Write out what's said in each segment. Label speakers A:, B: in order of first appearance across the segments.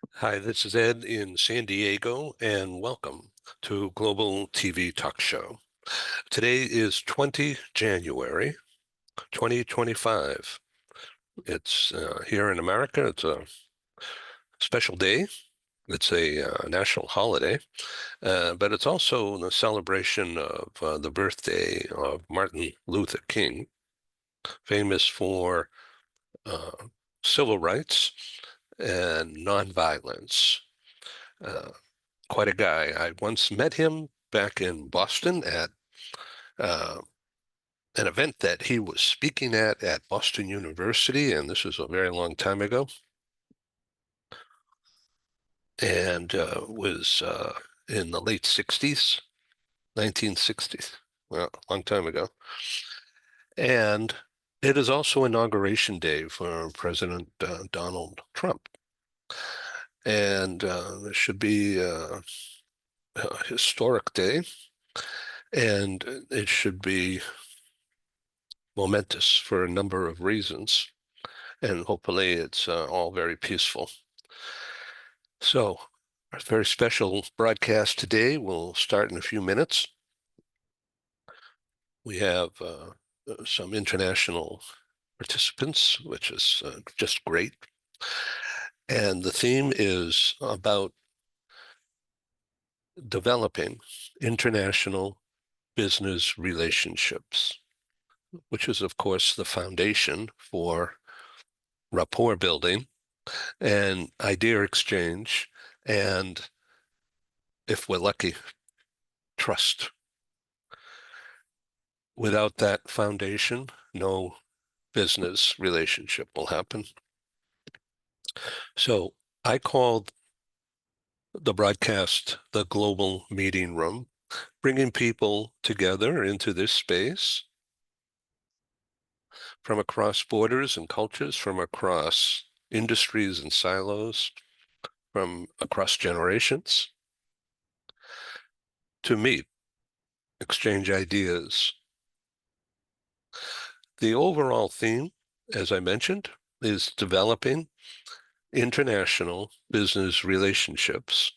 A: Hi, this is Ed in San Diego, and welcome to Global TV Talk Show. Today is 20 January 2025. It's here in America, it's a special day. It's a national holiday, but it's also the celebration of the birthday of Martin Luther King, famous for uh, civil rights and nonviolence. Uh, Quite a guy. I once met him back in Boston at uh, an event that he was speaking at Boston University, and this was a very long time ago, and was in the late 60s, 1960s, well, a long time ago. And it is also inauguration day for President Donald Trump. And it should be a historic day, and it should be momentous for a number of reasons, and hopefully it's all very peaceful. So, our very special broadcast today will start in a few minutes. We have some international participants, which is just great. And the theme is about developing international business relationships, which is, of course, the foundation for rapport building and idea exchange, and if we're lucky, trust. Without that foundation, no business relationship will happen. So I called the broadcast the global meeting room, bringing people together into this space from across borders and cultures, from across industries and silos, from across generations to meet, exchange ideas. The overall theme, as I mentioned, is developing international business relationships.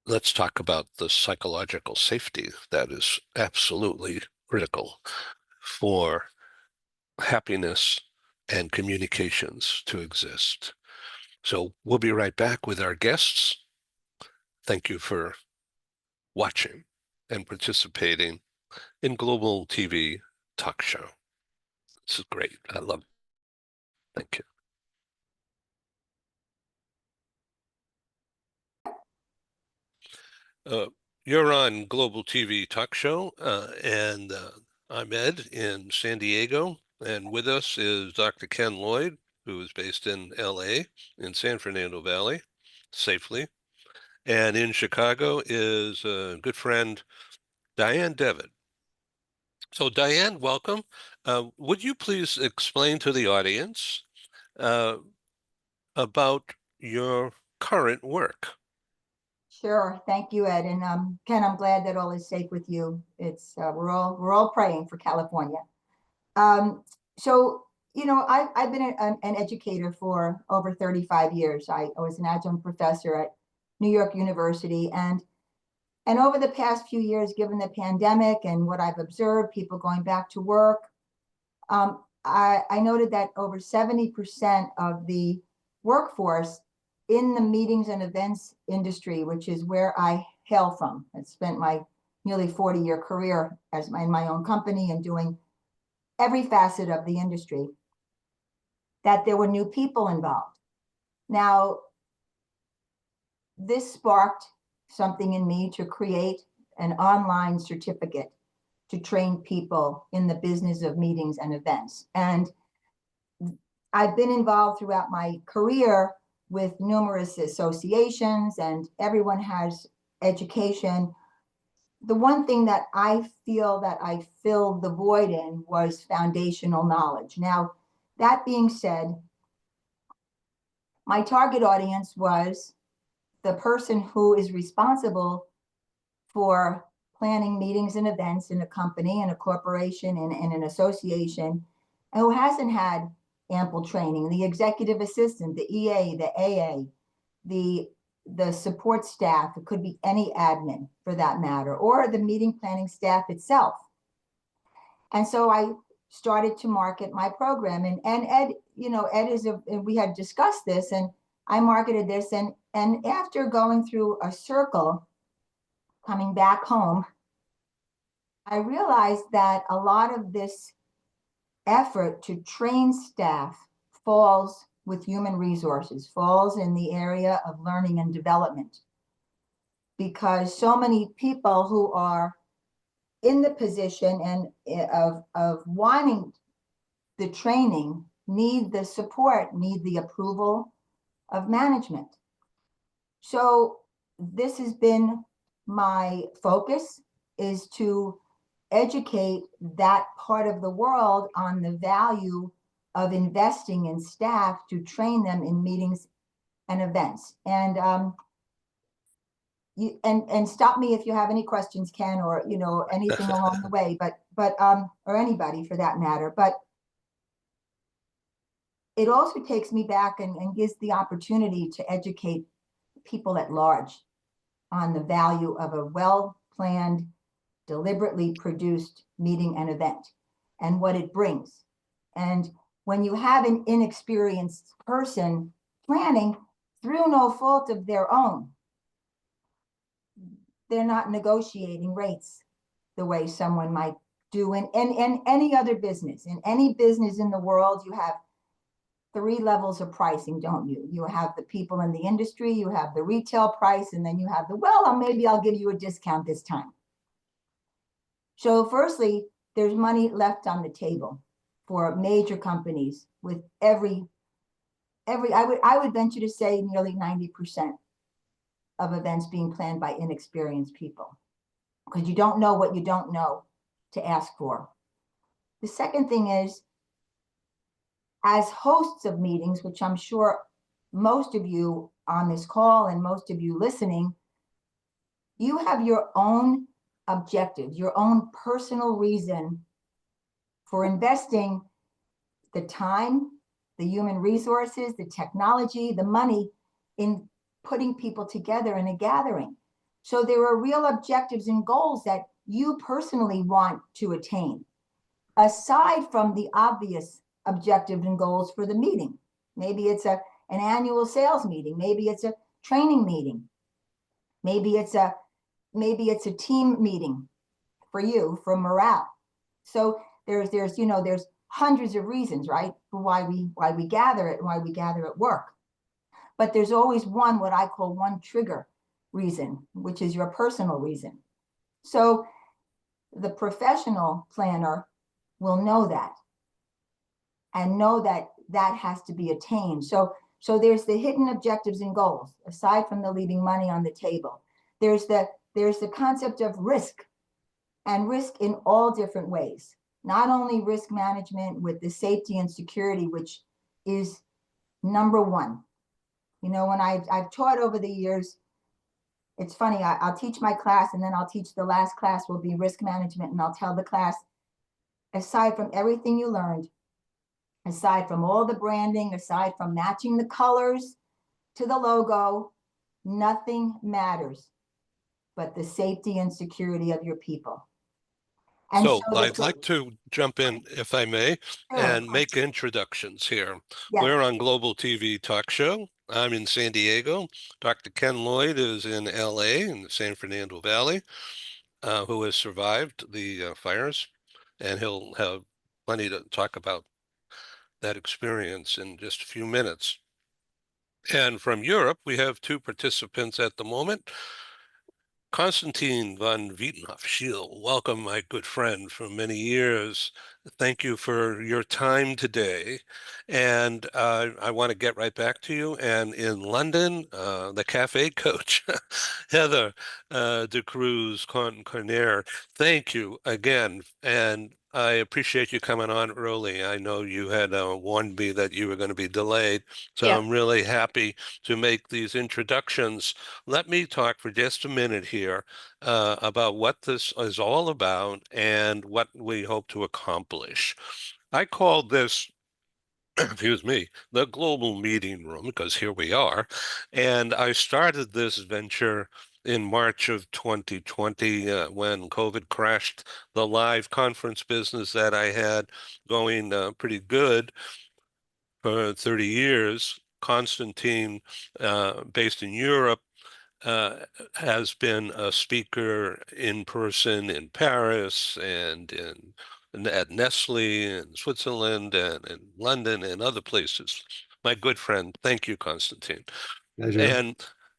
A: Let's talk about the psychological safety that is absolutely critical for happiness and communications to exist. So we'll be right back with our guests. Thank you for watching and participating in Global TV Talk Show. This is great. I love it. Thank you. Uh, you're on Global TV Talk Show, and I'm Ed in San Diego, and with us is Dr. Ken Lloyd, who is based in LA, in San Fernando Valley, safely. And in Chicago is a good friend, Diane Devitt. So, Diane, welcome. Would you please explain to the audience uh, about your current work?
B: Sure. Thank you, Ed. And Ken, I'm glad that all is safe with you. It's we're all praying for California. Um, so I've been an educator for over 35 years. I was an adjunct professor at New York University, and over the past few years, given the pandemic and what I've observed, people going back to work, I noted that over 70% of the workforce in the meetings and events industry, which is where I hail from. I spent my nearly 40-year career in my own company and doing every facet of the industry, that there were new people involved. Now, this sparked something in me to create an online certificate to train people in the business of meetings and events. And I've been involved throughout my career with numerous associations, and everyone has education. The one thing that I feel that I filled the void in was foundational knowledge. Now, that being said, my target audience was the person who is responsible for planning meetings and events in a company, in a corporation, in an association, and who hasn't had ample training. The executive assistant, the EA, the AA, the the support staff, it could be any admin for that matter, or the meeting planning staff itself. And so I started to market my program. And Ed, Ed we had discussed this, and I marketed this. And after going through a circle, coming back home, I realized that a lot of this effort to train staff falls with human resources, falls in the area of learning and development. Because so many people who are in the position and of wanting the training need the support, need the approval of management. So this has been my focus, is to educate that part of the world on the value of investing in staff to train them in meetings and events. And stop me if you have any questions, Ken, or anything along the way, but or anybody for that matter. But it also takes me back and gives the opportunity to educate people at large on the value of a well-planned, deliberately produced meeting and event and what it brings. And when you have an inexperienced person planning through no fault of their own, they're not negotiating rates the way someone might do in any other business. In any business in the world, you have 3 levels of pricing, don't you? You have the people in the industry, you have the retail price, and then you have the, well, maybe I'll give you a discount this time. So firstly, there's money left on the table for major companies with every I would venture to say nearly 90% of events being planned by inexperienced people, because you don't know what you don't know to ask for. The second thing is, as hosts of meetings, which I'm sure most of you on this call and most of you listening, you have your own objectives, your own personal reason for investing the time, the human resources, the technology, the money in putting people together in a gathering. So there are real objectives and goals that you personally want to attain, aside from the obvious objectives and goals for the meeting. Maybe it's an annual sales meeting. Maybe it's a training meeting. Maybe it's a team meeting for you, for morale. So there's hundreds of reasons, right, for why we gather it and why we gather at work. But there's always one, what I call one trigger reason, which is your personal reason. So the professional planner will know that and know that that has to be attained. So there's the hidden objectives and goals, aside from the leaving money on the table. There's the concept of risk, and risk in all different ways. Not only risk management with the safety and security, which is number one. When I've taught over the years, it's funny, I'll teach my class, and then I'll teach the last class will be risk management, and I'll tell the class, aside from everything you learned, aside from all the branding, aside from matching the colors to the logo, nothing matters but the safety and security of your people. And
A: So I'd like to jump in, if I may, and make introductions here.
B: Yes.
A: We're on Global TV Talk Show. I'm in San Diego. Dr. Ken Lloyd is in LA, in the San Fernando Valley, who has survived the fires, and he'll have plenty to talk about that experience in just a few minutes. And from Europe, we have 2 participants at the moment. Konstantin von Wiedenhoff-Schiel, welcome, my good friend from many years. Thank you for your time today. And I want to get right back to you. And in London, the cafe coach, Heather de Cruz Corner, thank you again. And I appreciate you coming on early. I know you had warned me that you were going to be delayed, so
C: Yeah.
A: I'm really happy to make these introductions. Let me talk for just a minute here about what this is all about and what we hope to accomplish. I call this excuse me, the global meeting room, because here we are. And I started this venture in March of 2020 when COVID crashed the live conference business that I had going pretty good for 30 years. Constantine, based in Europe, uh, has been a speaker in person in Paris and at Nestle in Switzerland and in London and other places. My good friend, thank you, Constantine.
C: Pleasure.
A: And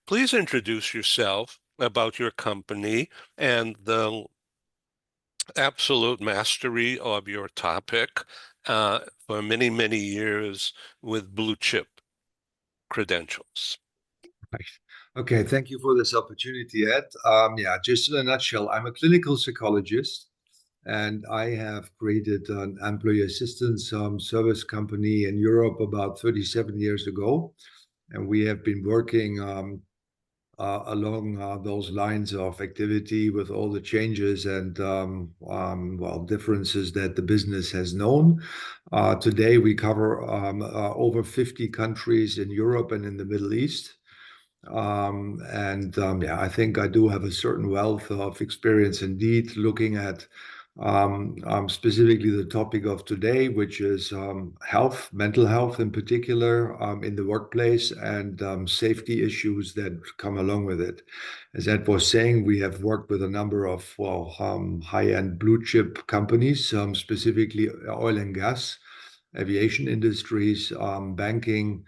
A: please introduce yourself about your company and the absolute mastery of your topic for many, many years with blue chip credentials.
C: Right. Okay, thank you for this opportunity, Ed. Yeah, just in a nutshell, I'm a clinical psychologist, and I have created an employee assistance service company in Europe about 37 years ago. And we have been working along those lines of activity with all the changes and well, differences that the business has known. Today, we cover over 50 countries in Europe and in the Middle East. Yeah, I think I do have a certain wealth of experience indeed looking at specifically the topic of today, which is health, mental health in particular, in the workplace, and safety issues that come along with it. As Ed was saying, we have worked with a number of, well, high-end blue chip companies, specifically oil and gas, aviation industries, banking.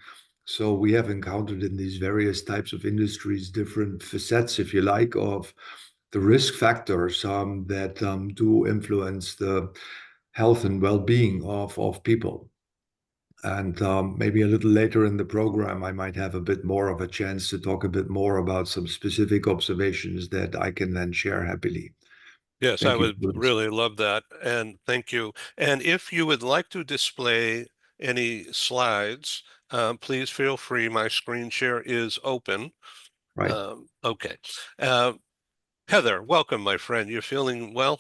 C: So we have encountered in these various types of industries different facets, if you like, of the risk factors that do influence the health and well-being of people. And maybe a little later in the program, I might have a bit more of a chance to talk a bit more about some specific observations that I can then share happily.
A: Yes, I
C: Thank you
A: would
C: for this.
A: really love that. And thank you. And if you would like to display any slides, please feel free. My screen share is open.
C: Right.
A: Okay. Uh, Heather, welcome, my friend. You're feeling well?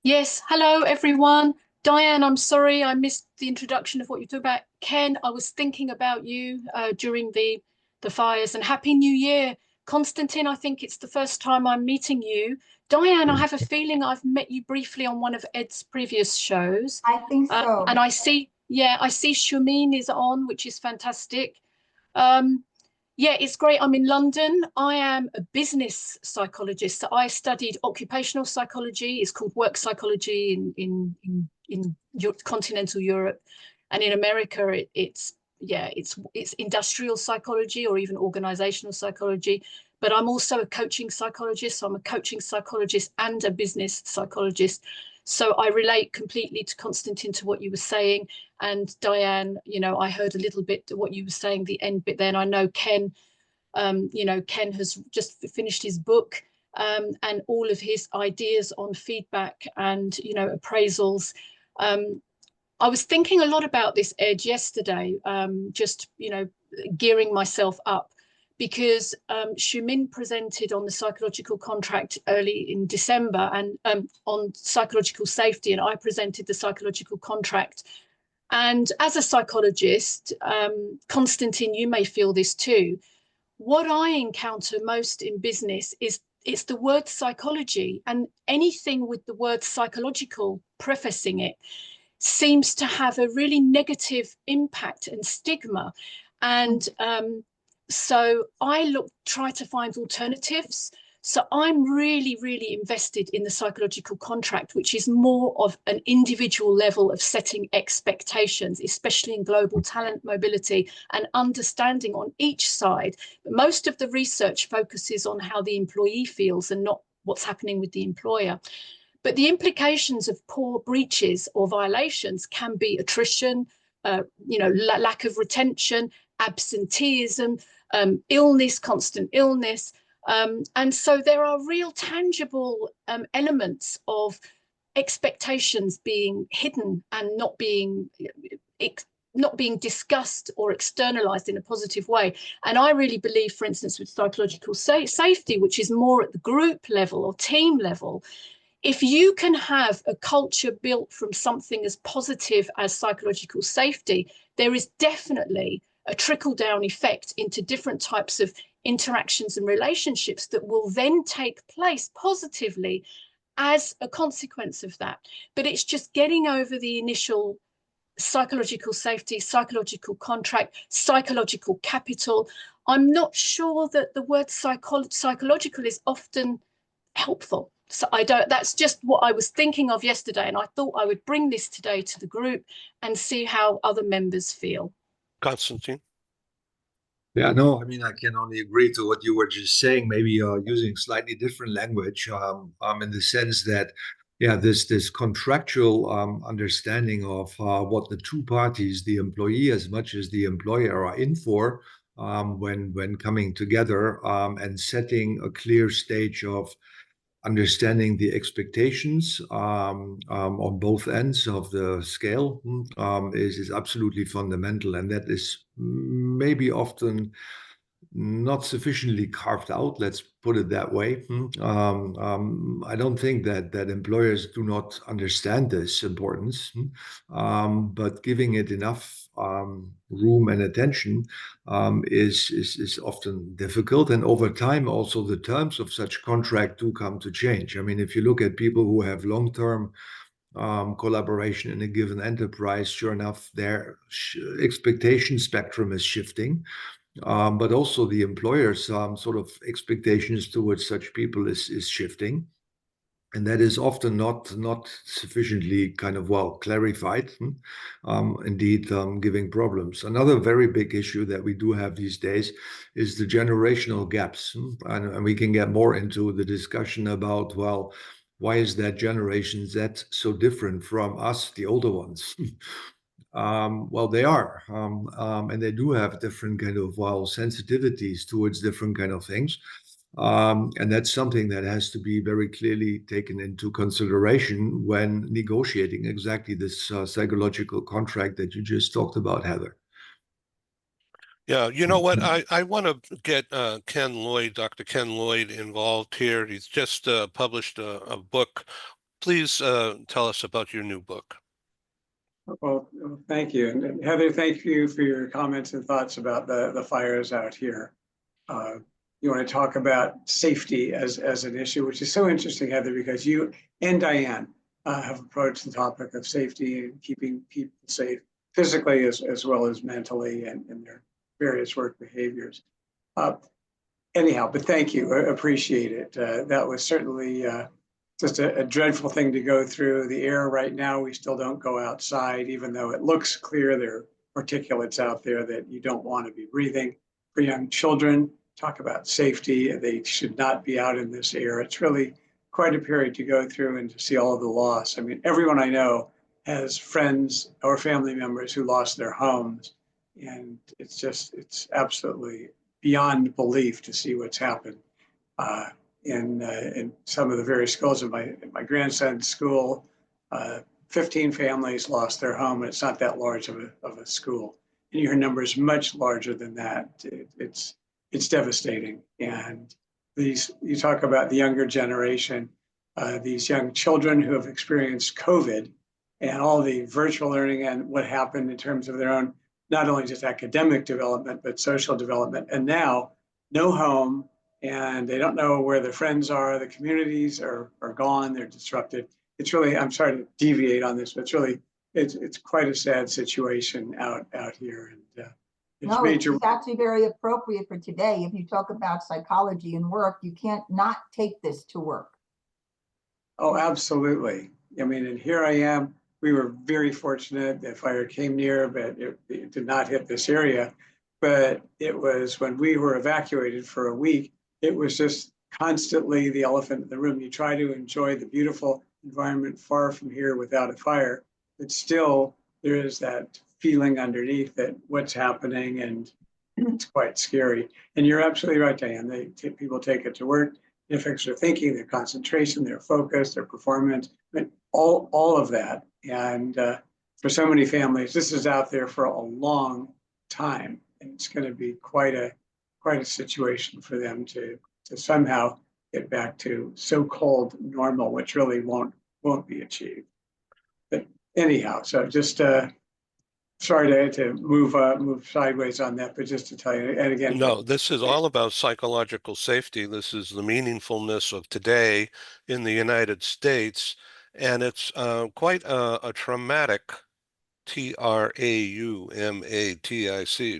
D: Yes, hello everyone. Diane, I'm sorry I missed the introduction of what you talked about. Ken, I was thinking about you during the fires, and Happy New Year. Constantine, I think it's the first time I'm meeting you. Diane, I have a feeling I've met you briefly on one of Ed's previous shows.
B: I think
D: And
B: so.
D: I see Shumeen is on, which is fantastic. Um, yeah, it's great. I'm in London. I am a business psychologist. So I studied occupational psychology. It's called work psychology in continental Europe, and in America, it's industrial psychology or even organizational psychology. But I'm also a coaching psychologist. So I'm a coaching psychologist and a business psychologist. So I relate completely to Constantine, to what you were saying. And Diane, I heard a little bit what you were saying, the end bit there. And I know Ken, Ken has just finished his book, and all of his ideas on feedback and, appraisals. I was thinking a lot about this, Ed, yesterday, just, gearing myself up, because Shumin presented on the psychological contract early in December, and on psychological safety, and I presented the psychological contract. And as a psychologist, Constantine, you may feel this too. What I encounter most in business is it's the word psychology, and anything with the word psychological prefacing it seems to have a really negative impact and stigma. And so I try to find alternatives. So I'm really, really invested in the psychological contract, which is more of an individual level of setting expectations, especially in global talent mobility and understanding on each side. But most of the research focuses on how the employee feels and not what's happening with the employer. But the implications of poor breaches or violations can be attrition, lack of retention, absenteeism, illness, constant illness. And so there are real tangible elements of expectations being hidden and not being discussed or externalized in a positive way. And I really believe, for instance, with psychological safety, which is more at the group level or team level, If you can have a culture built from something as positive as psychological safety, there is definitely a trickle-down effect into different types of interactions and relationships that will then take place positively as a consequence of that. But it's just getting over the initial psychological safety, psychological contract, psychological capital. I'm not sure that the word psychological is often helpful. So that's just what I was thinking of yesterday. And I thought I would bring this today to the group and see how other members feel.
A: Constantine?
C: Yeah, no, I mean, I can only agree to what you were just saying, maybe using slightly different language, in the sense that, yeah, this contractual understanding of what the two parties, the employee as much as the employer, are in for when coming together and setting a clear stage of understanding the expectations on both ends of the scale is absolutely fundamental. And that is maybe often not sufficiently carved out, let's put it that way. I don't think that employers do not understand this importance, but giving it enough room and attention is often difficult. And over time, also the terms of such contract do come to change. I mean, if you look at people who have long-term collaboration in a given enterprise, sure enough, their expectation spectrum is shifting. But also the employer's sort of expectations towards such people is shifting. And that is often not sufficiently kind of well clarified, indeed giving problems. Another very big issue that we do have these days is the generational gaps. And we can get more into the discussion about, well, why is that Generation Z so different from us, the older ones? Well, they are, and they do have different kind of sensitivities towards different kind of things, and that's something that has to be very clearly taken into consideration when negotiating exactly this psychological contract that you just talked about, Heather.
A: Yeah, you know what? I want to get Ken Lloyd, Dr. Ken Lloyd, involved here. He's just published a book. Please tell us about your new book.
E: Well, thank you. And Heather, thank you for your comments and thoughts about the fires out here. You want to talk about safety as an issue, which is so interesting, Heather, because you and Diane have approached the topic of safety and keeping people safe physically as well as mentally and in their various work behaviors. Anyhow, but thank you. I appreciate it. That was certainly just a dreadful thing to go through. The air right now, we still don't go outside, even though it looks clear there are particulates out there that you don't want to be breathing. For young children, talk about safety. They should not be out in this air. It's really quite a period to go through and to see all of the loss. I mean, everyone I know has friends or family members who lost their homes. And it's absolutely beyond belief to see what's happened. In some of the various schools in my grandson's school, 15 families lost their home, and it's not that large of a school. And you hear numbers much larger than that. It's devastating. And you talk about the younger generation, these young children who have experienced COVID and all the virtual learning and what happened in terms of their own, not only just academic development, but social development. And now no home, and they don't know where their friends are. The communities are gone. They're disrupted. It's really, I'm sorry to deviate on this, but it's quite a sad situation out here. And it's
B: no,
E: major.
B: It's actually very appropriate for today. If you talk about psychology and work, you can't not take this to work.
E: Oh, absolutely. I mean, and here I am. We were very fortunate. The fire came near, but it did not hit this area. But it was when we were evacuated for a week, it was just constantly the elephant in the room. You try to enjoy the beautiful environment far from here without a fire, but still there is that feeling underneath that what's happening, and it's quite scary. And you're absolutely right, Diane. People take it to work. It affects their thinking, their concentration, their focus, their performance, all of that. And for so many families, this is out there for a long time, and it's going to be quite a situation for them to somehow get back to so-called normal, which really won't be achieved. But anyhow, so just sorry to move sideways on that, but just to tell you, and again,
A: No, this is all about psychological safety. This is the meaningfulness of today in the United States, and it's quite a traumatic, traumatic,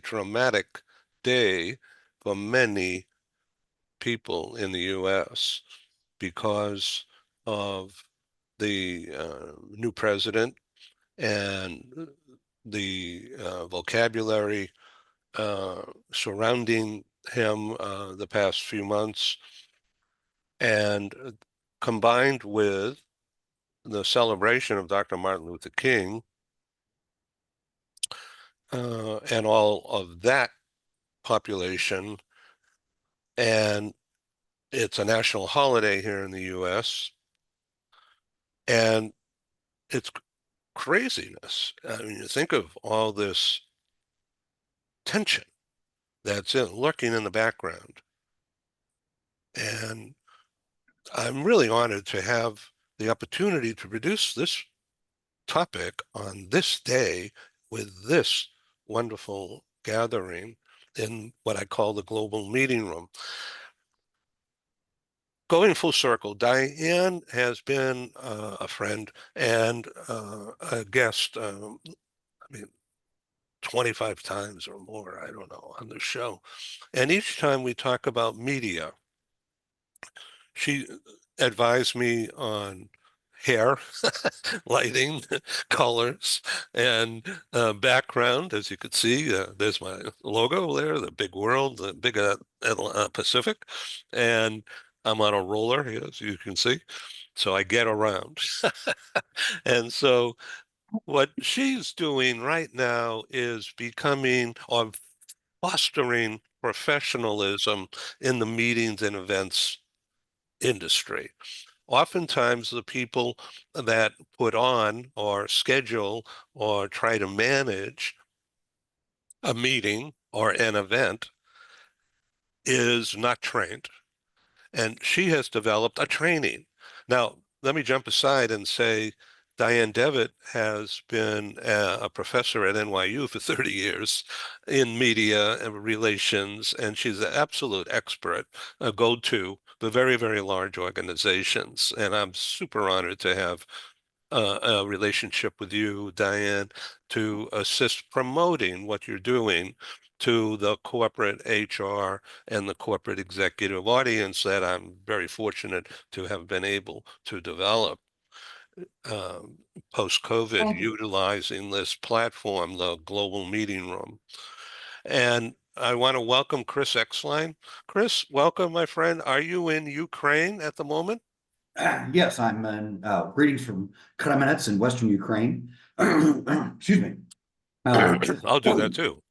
A: traumatic day for many people in the U.S. because of the new president and the vocabulary surrounding him the past few months, and combined with the celebration of Dr. Martin Luther King and all of that population. And it's a national holiday here in the US, and it's craziness. I mean, you think of all this tension that's lurking in the background. And I'm really honored to have the opportunity to produce this topic on this day with this wonderful gathering in what I call the global meeting room. Going full circle, Diane has been a friend and a guest, I mean, 25 times or more, I don't know, on the show. And each time we talk about media, she advised me on hair, lighting, colors, and background. As you could see, there's my logo there, the big world, the big Pacific. And I'm on a roller, as you can see. So I get around. And so what she's doing right now is becoming or fostering professionalism in the meetings and events industry. Oftentimes, the people that put on or schedule or try to manage a meeting or an event is not trained. And she has developed a training. Now, let me jump aside and say Diane Devitt has been a professor at NYU for 30 years in media and relations, and she's an absolute expert, a go-to for very, very large organizations. And I'm super honored to have a relationship with you, Diane, to assist promoting what you're doing to the corporate HR and the corporate executive audience that I'm very fortunate to have been able to develop post-COVID,
B: Thank you.
A: utilizing this platform, the global meeting room. And I want to welcome Chris Exline. Chris, welcome, my friend. Are you in Ukraine at the moment?
F: Yes, I'm in greetings from Kremenets in Western Ukraine. Excuse me.
A: I'll do that too.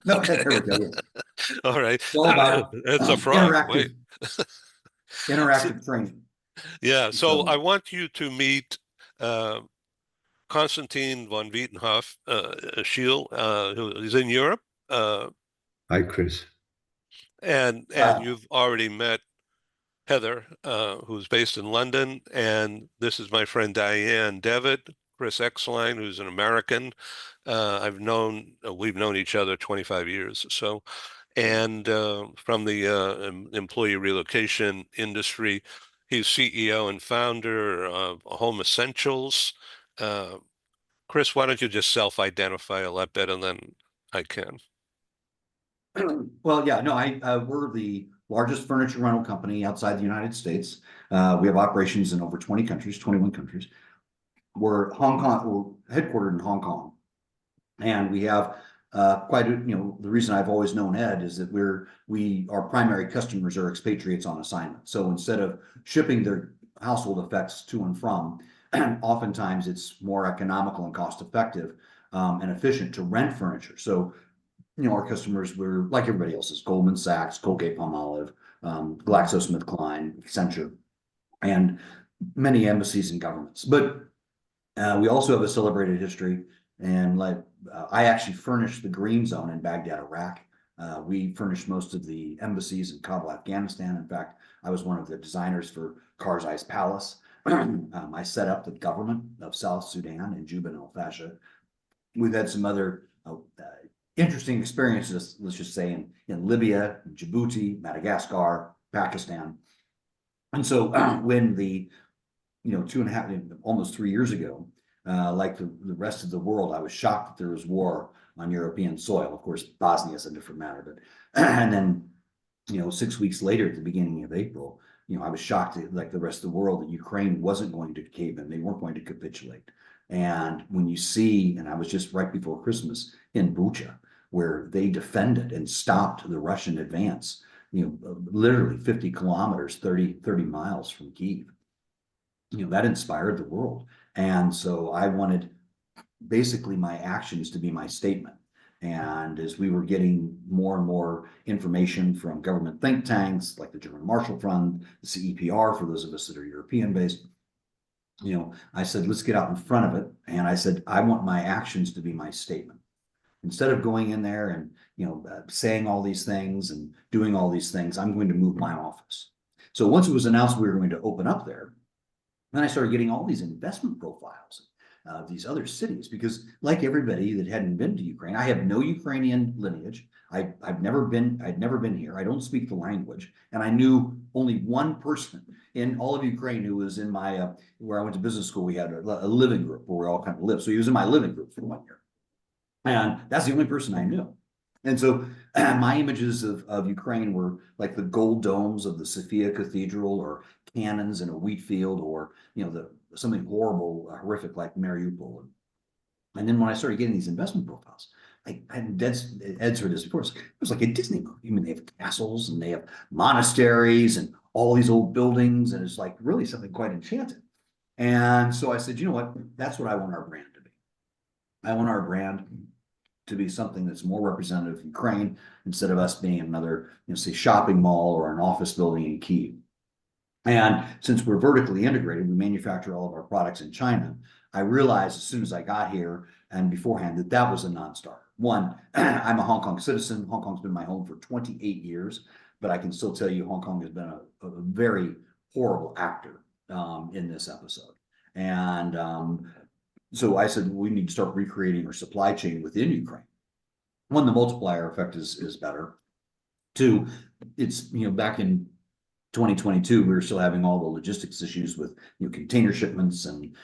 F: Okay, there we go. Yeah.
A: All right.
F: It's all about
A: It's a frog. Wait.
F: interactive training.
A: Yeah. So
F: So,
A: I want you to meet uh, Konstantin von Wietenhoff, Schiel, who is in Europe.
C: Hi, Chris.
A: And you've already met Heather, who's based in London. And this is my friend Diane Devitt, Chris Exline, who's an American. We've known each other 25 years or so. And from the employee relocation industry. He's CEO and founder of Home Essentials. Chris, why don't you just self-identify a lot better than I can?
F: well, yeah, no, we're the largest furniture rental company outside the United States. We have operations in over 20 countries, 21 countries. We're headquartered in Hong Kong, and we have the reason I've always known Ed is that our primary customers are expatriates on assignment. So instead of shipping their household effects to and from, oftentimes it's more economical and cost effective and efficient to rent furniture. So, our customers were like everybody else's: Goldman Sachs, Colgate-Palmolive, GlaxoSmithKline, Accenture, and many embassies and governments. But we also have a celebrated history, and I actually furnished the Green Zone in Baghdad, Iraq, We furnished most of the embassies in Kabul, Afghanistan. In fact, I was one of the designers for Karzai's palace. I set up the government of South Sudan in Juba and El Fasher. We've had some other interesting experiences, let's just say, in Libya, Djibouti, Madagascar, Pakistan. And so when the, 2.5, almost 3 years ago, like the rest of the world, I was shocked that there was war on European soil. Of course, Bosnia is a different matter, but and then 6 weeks later, at the beginning of April, I was shocked that, like the rest of the world, that Ukraine wasn't going to cave in. They weren't going to capitulate. And when you see, and I was just right before Christmas in Bucha, where they defended and stopped the Russian advance, literally 50 kilometers, 30 miles from Kyiv. That inspired the world. And so I wanted basically my actions to be my statement. And as we were getting more and more information from government think tanks like the German Marshall Fund, the CEPR, for those of us that are European based, I said, let's get out in front of it. And I said, I want my actions to be my statement. Instead of going in there and, saying all these things and doing all these things, I'm going to move my office. So once it was announced we were going to open up there, then I started getting all these investment profiles of these other cities, because like everybody that hadn't been to Ukraine, I have no Ukrainian lineage. I'd never been here. I don't speak the language. And I knew only one person in all of Ukraine who was in my, where I went to business school. We had a living group where we all kind of lived. So he was in my living group for 1 year. And that's the only person I knew. And so my images of Ukraine were like the gold domes of the Sophia Cathedral, or cannons in a wheat field, or, something horrible, horrific like Mariupol. And then when I started getting these investment profiles, Ed's heard this before, it was like a Disney movie. I mean, they have castles and they have monasteries and all these old buildings, and it's like really something quite enchanting. And so I said, you know what, that's what I want our brand to be. I want our brand to be something that's more representative of Ukraine, instead of us being another, say, shopping mall or an office building in Kyiv. And since we're vertically integrated, we manufacture all of our products in China. I realized as soon as I got here and beforehand that was a non-starter. One, I'm a Hong Kong citizen. Hong Kong's been my home for 28 years, but I can still tell you Hong Kong has been a very horrible actor in this episode. And so I said, we need to start recreating our supply chain within Ukraine. One, the multiplier effect is better. Two, it's, back in 2022, we were still having all the logistics issues with container shipments and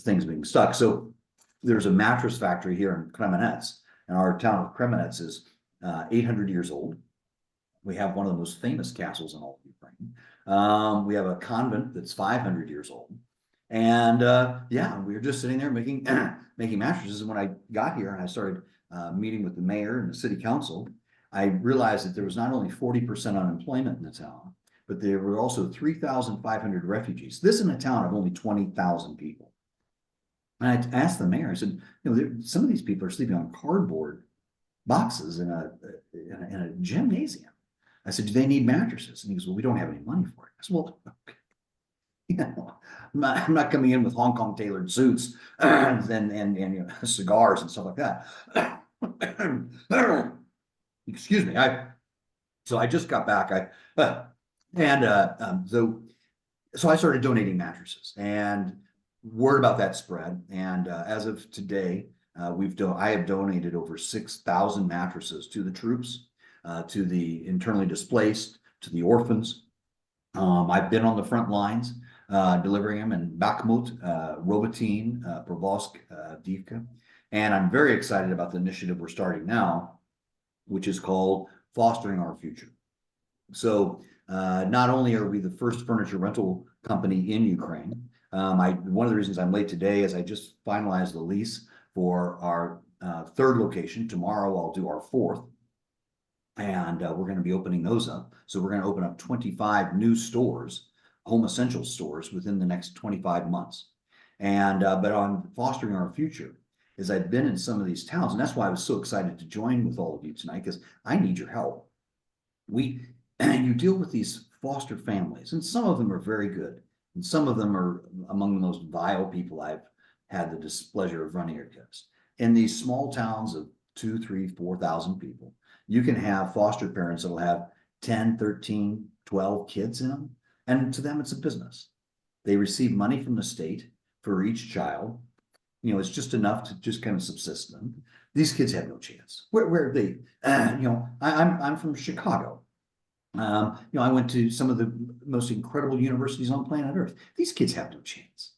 F: things being stuck. So there's a mattress factory here in Kremenets, and our town of Kremenets is 800 years old. We have one of the most famous castles in all of Ukraine. We have a convent that's 500 years old. And we were just sitting there making mattresses. And when I got here and I started meeting with the mayor and the city council, I realized that there was not only 40% unemployment in the town, but there were also 3,500 refugees. This in a town of only 20,000 people. And I asked the mayor, I said, some of these people are sleeping on cardboard boxes in a gymnasium. I said, do they need mattresses? And he goes, well, we don't have any money for it. I said, well, I'm not coming in with Hong Kong tailored suits and cigars and stuff like that. Excuse me. So I just got back. So I started donating mattresses, and word about that spread. And as of today, I have donated over 6,000 mattresses to the troops, to the internally displaced, to the orphans. I've been on the front lines, delivering them in Bakhmut, Robotyne, Provosk, Avdiivka. And I'm very excited about the initiative we're starting now, which is called Fostering Our Future. So not only are we the first furniture rental company in Ukraine, one of the reasons I'm late today is I just finalized the lease for our third location. Tomorrow I'll do our fourth. And we're going to be opening those up. So we're going to open up 25 new stores, home essentials stores, within the next 25 months. And but on Fostering Our Future, is I've been in some of these towns, and that's why I was so excited to join with all of you tonight, because I need your help. You deal with these foster families, and some of them are very good, and some of them are among the most vile people I've had the displeasure of running against. In these small towns of 2,000, 3,000, 4,000 people, You can have foster parents that will have 10, 13, 12 kids in them. And to them, it's a business. They receive money from the state for each child. You know, it's just enough to just kind of subsist them. These kids have no chance. Where are they? You know, I'm from Chicago. You know, I went to some of the most incredible universities on planet Earth. These kids have no chance.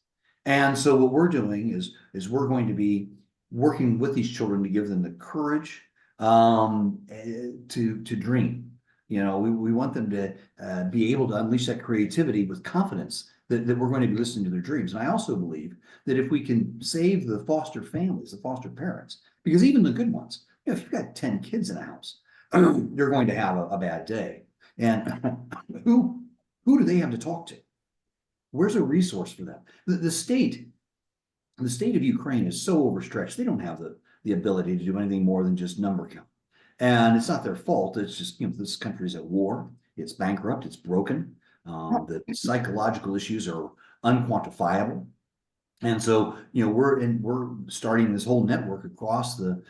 F: And so what we're doing is we're going to be working with these children to give them the courage to dream. You know, we want them to be able to unleash that creativity with confidence that we're going to be listening to their dreams. And I also believe that if we can save the foster families, the foster parents, because even the good ones, you know, if you've got 10 kids in a house, you're going to have a bad day. And who do they have to talk to? Where's a resource for them? The state of Ukraine is so overstretched. They don't have the ability to do anything more than just number count. And it's not their fault. It's just, you know, this country's at war. It's bankrupt. It's broken. The psychological issues are unquantifiable. And so, you know, we're starting this whole network across the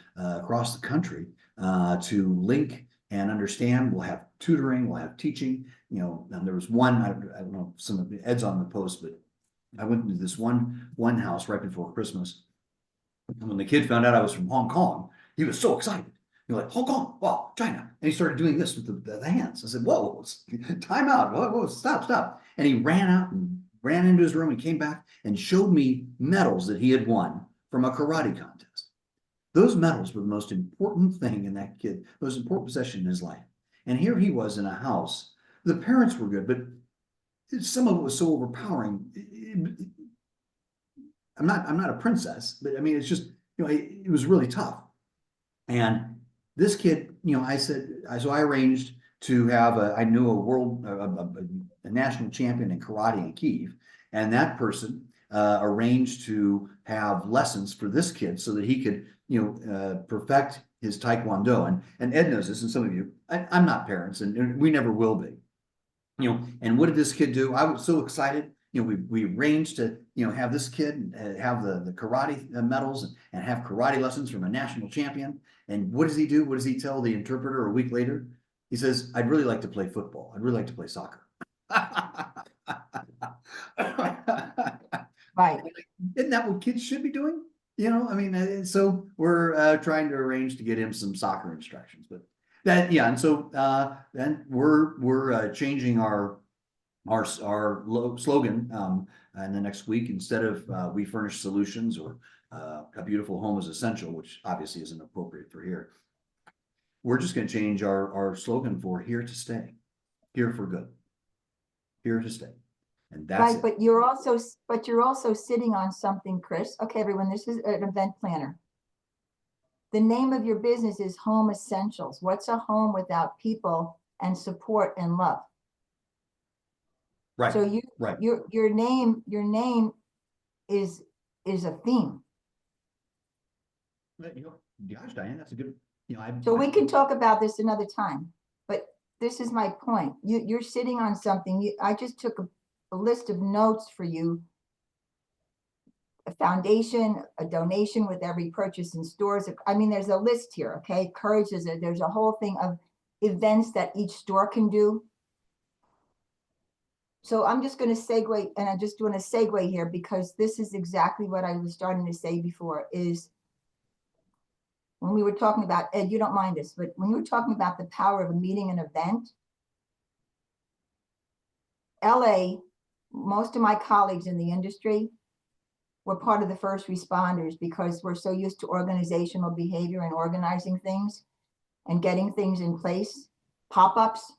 F: country to link and understand. We'll have tutoring, we'll have teaching. You know, and there was one, I don't know if some of the Ed's on the post, but I went to this one house right before Christmas. And when the kid found out I was from Hong Kong, he was so excited. You're like, Hong Kong, wow, China. And he started doing this with the hands. I said, whoa, time out. Whoa, stop. And he ran out and ran into his room and came back and showed me medals that he had won from a karate contest. Those medals were the most important thing in that kid, most important possession in his life. And here he was in a house. The parents were good, but some of it was so overpowering. I'm not a princess, but I mean, it's just, you know, it was really tough. And this kid, you know, so I arranged to have I knew a national champion in karate in Kyiv, and that person arranged to have lessons for this kid so that he could, you know, perfect his Taekwondo. And Ed knows this, and some of you, I'm not parents, and we never will be. You know, and what did this kid do? I was so excited. You know, we arranged to, you know, have this kid have the karate medals and have karate lessons from a national champion. And what does he do? What does he tell the interpreter a week later? He says, I'd really like to play football. I'd really like to play soccer.
B: Right.
F: Isn't that what kids should be doing? You know, I mean, so we're trying to arrange to get him some soccer instructions, but that, yeah. And so then we're changing our slogan in the next week. Instead of we furnish solutions or a beautiful home is essential, which obviously isn't appropriate for here. We're just going to change our slogan for here to stay, here for good, here to stay. And that's
B: right,
F: it.
B: but you're also sitting on something, Chris. Okay, everyone, this is an event planner. The name of your business is Home Essentials. What's a home without people and support and love?
F: Right.
B: So
F: right.
B: your name is a theme.
F: You know, gosh, Diane, that's a good, you know,
B: So we can talk about this another time, but this is my point. You're sitting on something. I just took a list of notes for you. A foundation, a donation with every purchase in stores. I mean, there's a list here, okay? Courage is there's a whole thing of events that each store can do. So I'm just going to segue, and I'm just doing a segue here because this is exactly what I was starting to say before, is when we were talking about, Ed, you don't mind this, but when you were talking about the power of a meeting, an event, LA, most of my colleagues in the industry were part of the first responders because we're so used to organizational behavior and organizing things and getting things in place, pop-ups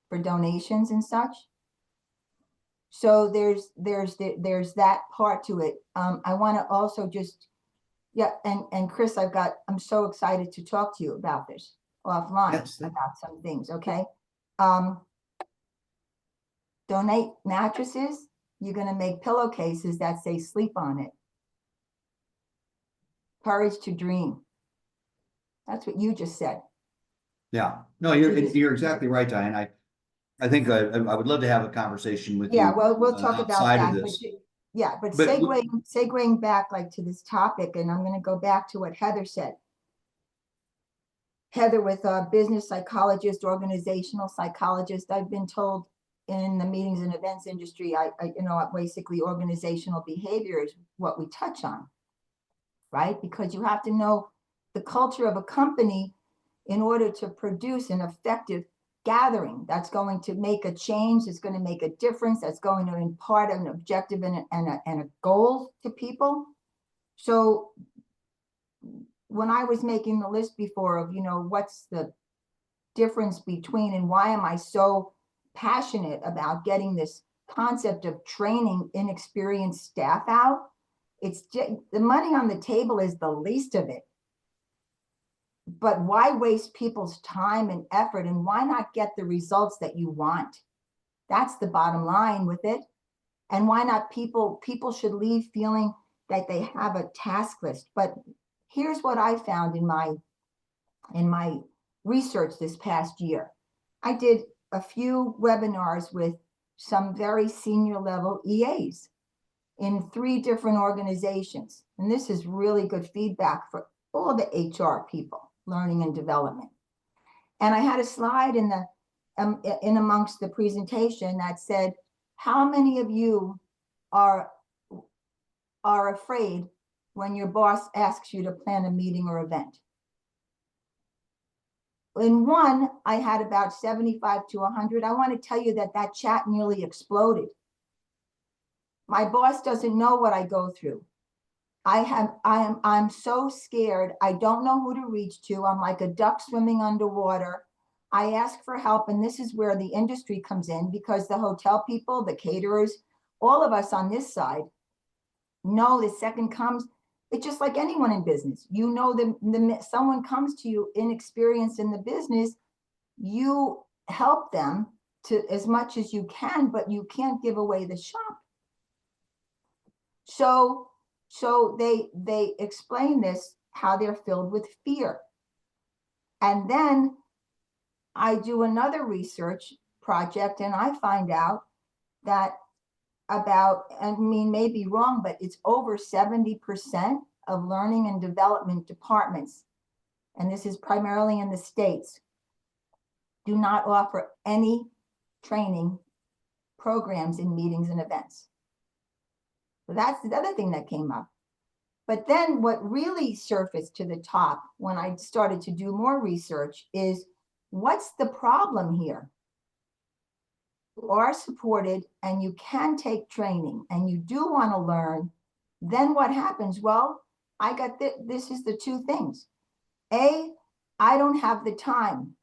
B: for donations and such. So there's that part to it. I want to also just, yeah, and Chris, I'm so excited to talk to you about this offline. Yes, about some things, okay? Donate mattresses. You're going to make pillowcases that say sleep on it. Courage to dream. That's what you just said.
F: Yeah, no, you're exactly right, Diane. I think I would love to have a conversation with you.
B: Yeah, well, we'll talk about that. But segueing back like to this topic, and I'm going to go back to what Heather said. Heather, with a business psychologist, organizational psychologist, I've been told in the meetings and events industry, basically organizational behavior is what we touch on, right? Because you have to know the culture of a company in order to produce an effective gathering that's going to make a change, it's going to make a difference, that's going to impart an objective and a goal to people. So when I was making the list before of, what's the difference between and why am I so passionate about getting this concept of training inexperienced staff out, it's just, the money on the table is the least of it. But why waste people's time and effort, and why not get the results that you want? That's the bottom line with it. And why not people should leave feeling that they have a task list. But here's what I found in my research this past year. I did a few webinars with some very senior level EAs in 3 different organizations. And this is really good feedback for all the HR people, learning and development. And I had a slide in amongst the presentation that said, how many of you are afraid when your boss asks you to plan a meeting or event? In one, I had about 75 to 100. I want to tell you that chat nearly exploded. My boss doesn't know what I go through. I'm so scared. I don't know who to reach to. I'm like a duck swimming underwater. I ask for help, and this is where the industry comes in, because the hotel people, the caterers, all of us on this side know the second comes, it's just like anyone in business. Someone comes to you inexperienced in the business, you help them to as much as you can, but you can't give away the shop. So they explain this, how they're filled with fear. And then I do another research project, and I find out that may be wrong, but it's over 70% of learning and development departments, and this is primarily in the States, do not offer any training programs in meetings and events. So that's the other thing that came up. But then what really surfaced to the top when I started to do more research is, what's the problem here? You are supported and you can take training and you do want to learn, then what happens? Well, I got this is the 2 things. A, I don't have the time.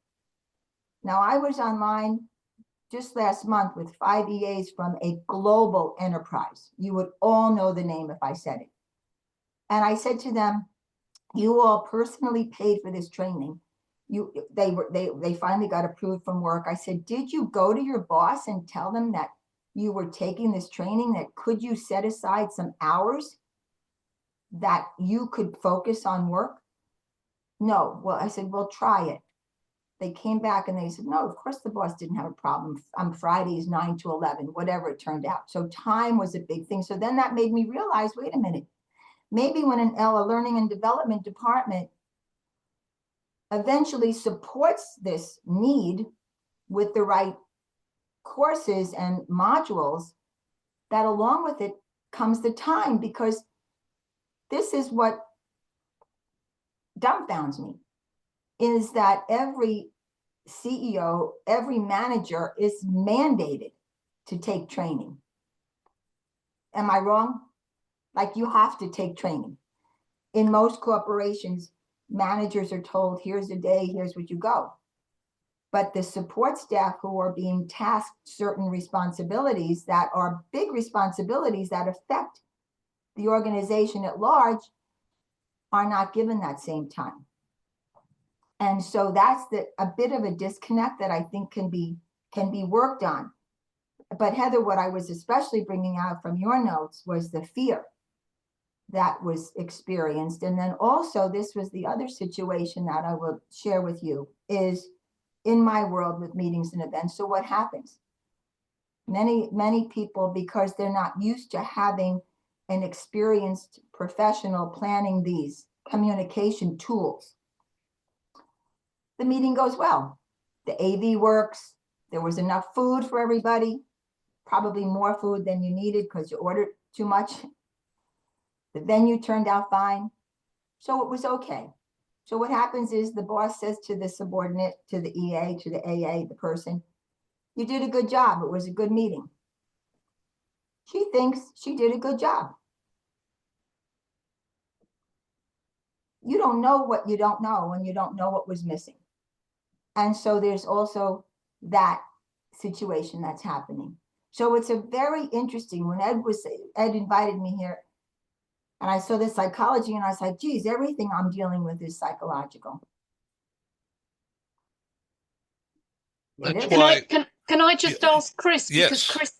B: Now, I was online just last month with 5 EAs from a global enterprise. You would all know the name if I said it. And I said to them, you all personally paid for this training. They finally got approved from work. I said, did you go to your boss and tell them that you were taking this training, that could you set aside some hours that you could focus on work? No. Well, I said, well, try it. They came back and they said, no, of course the boss didn't have a problem on Fridays, 9 to 11, whatever it turned out. So time was a big thing. So then that made me realize, wait a minute, maybe when a learning and development department eventually supports this need with the right courses and modules, that along with it comes the time, because this is what dumbfounds me, is that every CEO, every manager is mandated to take training. Am I wrong? Like, you have to take training. In most corporations, managers are told, here's a day, here's what you go. But the support staff who are being tasked certain responsibilities that are big responsibilities that affect the organization at large are not given that same time. And so that's a bit of a disconnect that I think can be worked on. But Heather, what I was especially bringing out from your notes was the fear that was experienced. And then also, this was the other situation that I will share with you, is in my world with meetings and events. So what happens? Many people, because they're not used to having an experienced professional, professional, planning these communication tools. the meeting goes well. The AV works. There was enough food for everybody, probably more food than you needed because you ordered too much. The venue turned out fine. So it was okay. So what happens is the boss says to the subordinate, to the EA, to the AA, the person, you did a good job. It was a good meeting. She thinks she did a good job. You don't know what you don't know, and you don't know what was missing. And so there's also that situation that's happening. So it's a very interesting, when Ed invited me here, and I saw this psychology, and I was like, geez, everything I'm dealing with is psychological.
A: That's
D: Can
A: why,
D: can I just ask Chris, because
A: yes.
D: Chris,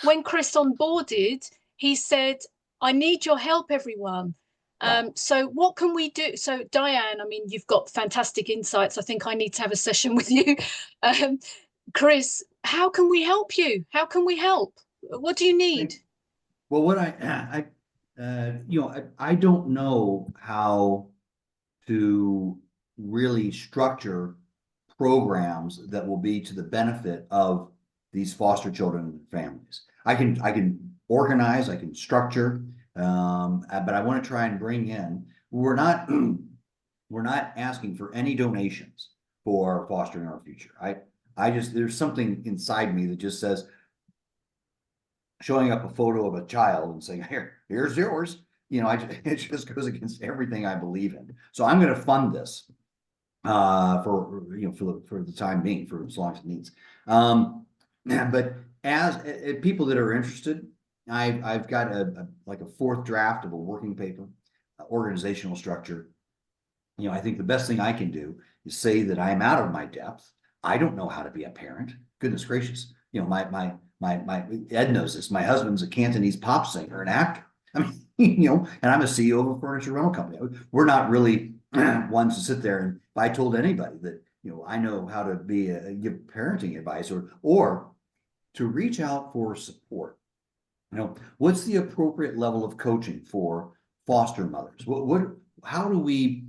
D: when Chris onboarded, he said, I need your help, everyone. So what can we do? So Diane, I mean, you've got fantastic insights. I think I need to have a session with you. Chris, how can we help you? How can we help? What do you need?
F: Well, what I don't know how to really structure programs that will be to the benefit of these foster children and families. I can organize, I can structure, but I want to try and bring in. We're not asking for any donations for fostering our future. I just, there's something inside me that just says, showing up a photo of a child and saying, here's yours. It just goes against everything I believe in. So I'm going to fund this for the time being, for as long as it needs. But as people that are interested, I've got like a fourth draft of a working paper, organizational structure. I think the best thing I can do is say that I'm out of my depth. I don't know how to be a parent. Goodness gracious. My Ed knows this. My husband's a Cantonese pop singer and actor. I mean, and I'm a CEO of a furniture rental company. We're not really ones to sit there, and if I told anybody that, I know how to give parenting advice or to reach out for support. What's the appropriate level of coaching for foster mothers? How do we,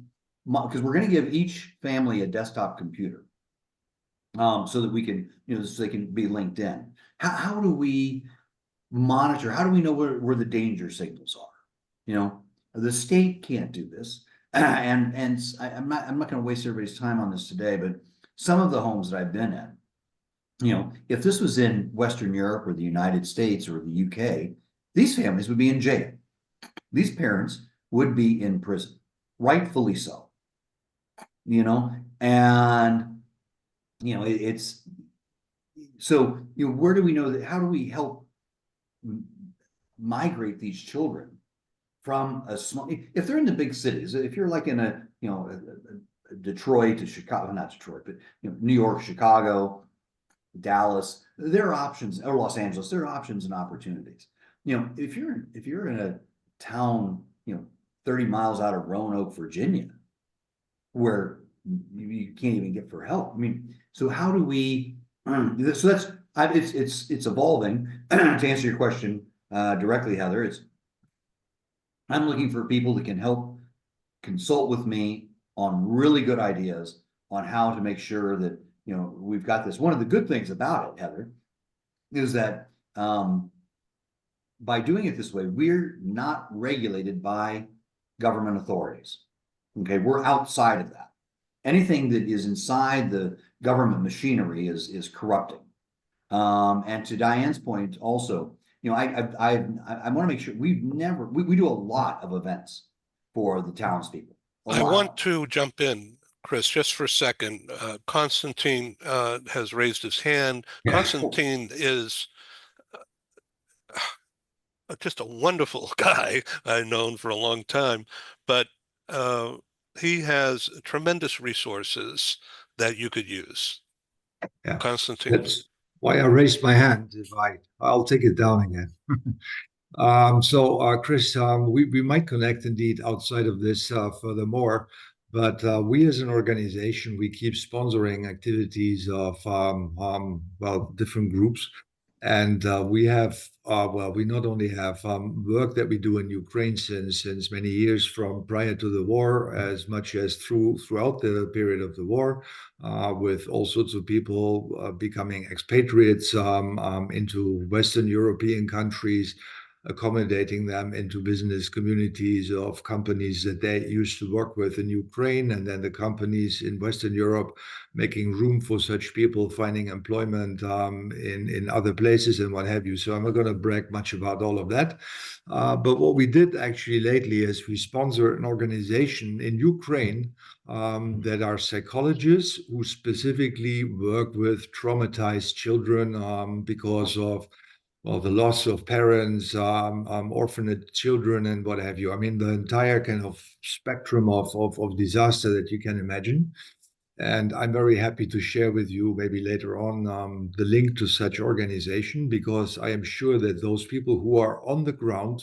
F: because we're going to give each family a desktop computer. So that we can, so they can be linked in. How do we monitor? How do we know where the danger signals are? The state can't do this, and I'm not going to waste everybody's time on this today. But some of the homes that I've been in, if this was in Western Europe or the United States or the UK, these families would be in jail. These parents would be in prison, rightfully so. And it's so, where do we know that? How do we help migrate these children from a small, if they're in the big cities, if you're like in a Detroit to Chicago, not Detroit, but New York, Chicago, Dallas, there are options, or Los Angeles, there are options and opportunities. If you're in a town, 30 miles out of Roanoke, Virginia, where you can't even get for help. I mean, so how do we? So it's evolving. To answer your question directly, Heather, I'm looking for people that can help consult with me on really good ideas on how to make sure that we've got this. One of the good things about it, Heather, is that by doing it this way, we're not regulated by government authorities. Okay, we're outside of that. Anything that is inside the government machinery is corrupting. And to Diane's point, also, I want to make sure we do a lot of events for the townspeople.
A: I want to jump in, Chris, just for a second. Constantine has raised his hand. Constantine is just a wonderful guy I've known for a long time, but he has tremendous resources that you could use.
C: Yeah,
A: Constantine.
C: that's why I raised my hand. I'll take it down again. Chris, we might connect indeed outside of this furthermore, but we as an organization, we keep sponsoring activities of different groups. And we have, well, we not only have work that we do in Ukraine since many years, from prior to the war, as much as throughout the period of the war, with all sorts of people becoming expatriates into Western European countries, accommodating them into business communities of companies that they used to work with in Ukraine, and then the companies in Western Europe making room for such people, finding employment in other places and what have you. So I'm not going to brag much about all of that. But what we did actually lately is we sponsor an organization in Ukraine that are psychologists who specifically work with traumatized children because of, well, the loss of parents, orphaned children, and what have you. I mean, the entire kind of spectrum of disaster that you can imagine. And I'm very happy to share with you maybe later on the link to such organization, because I am sure that those people who are on the ground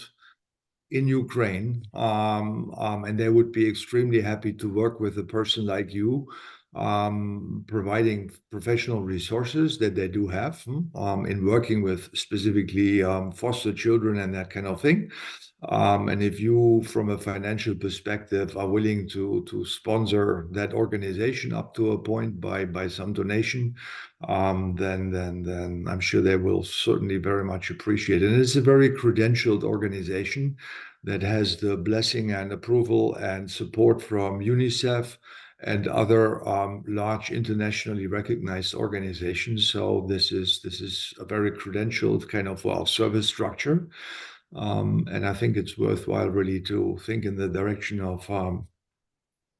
C: in Ukraine, and they would be extremely happy to work with a person like you, providing professional resources that they do have in working with specifically foster children and that kind of thing. And if you, from a financial perspective, are willing to sponsor that organization up to a point by some donation, then I'm sure they will certainly very much appreciate it. And it's a very credentialed organization that has the blessing and approval and support from UNICEF and other large internationally recognized organizations. So this is a very credentialed kind of service structure. And I think it's worthwhile really to think in the direction of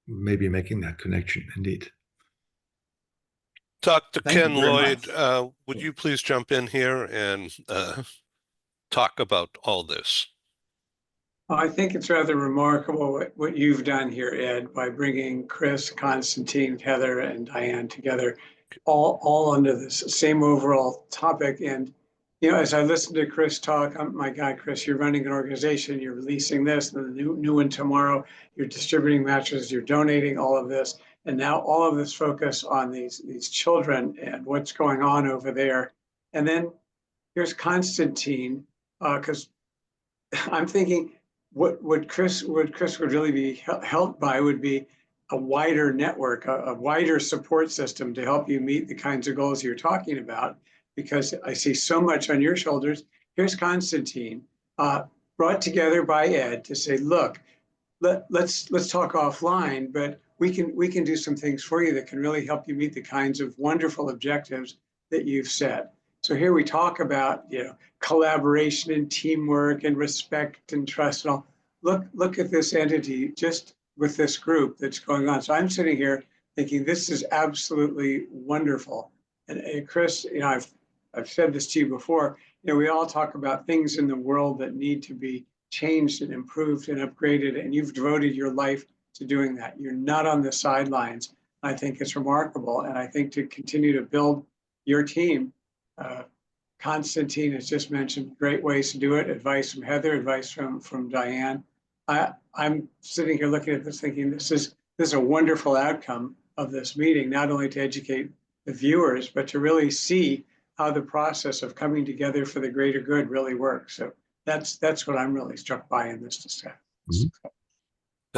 C: maybe making that connection indeed.
A: Dr.
F: Thank you
A: Ken
F: very
A: Lloyd,
F: much.
A: would you please jump in here and talk about all this?
E: I think it's rather remarkable what you've done here, Ed, by bringing Chris, Constantine, Heather, and Diane together, all under this same overall topic. And, you know, as I listened to Chris talk, my God, Chris, you're running an organization, you're releasing this, and the new one tomorrow, you're distributing matches, you're donating all of this. And now all of this focus on these children and what's going on over there. And then here's Constantine, because I'm thinking, what Chris would really be helped by would be a wider network, a wider support system to help you meet the kinds of goals you're talking about, because I see so much on your shoulders. Here's Constantine, brought together by Ed to say, look, let's talk offline, but we can do some things for you that can really help you meet the kinds of wonderful objectives that you've set. So here we talk about, you know, collaboration and teamwork and respect and trust and all. Look at this entity just with this group that's going on. So I'm sitting here thinking this is absolutely wonderful. And Chris, you know, I've said this to you before. You know, we all talk about things in the world that need to be changed and improved and upgraded, and you've devoted your life to doing that. You're not on the sidelines. I think it's remarkable, and I think to continue to build your team. Constantine has just mentioned great ways to do it. Advice from Heather, advice from Diane. I'm sitting here looking at this thinking this is a wonderful outcome of this meeting, not only to educate the viewers, but to really see how the process of coming together for the greater good really works. So that's what I'm really struck by in this discussion.
C: Mm-hmm.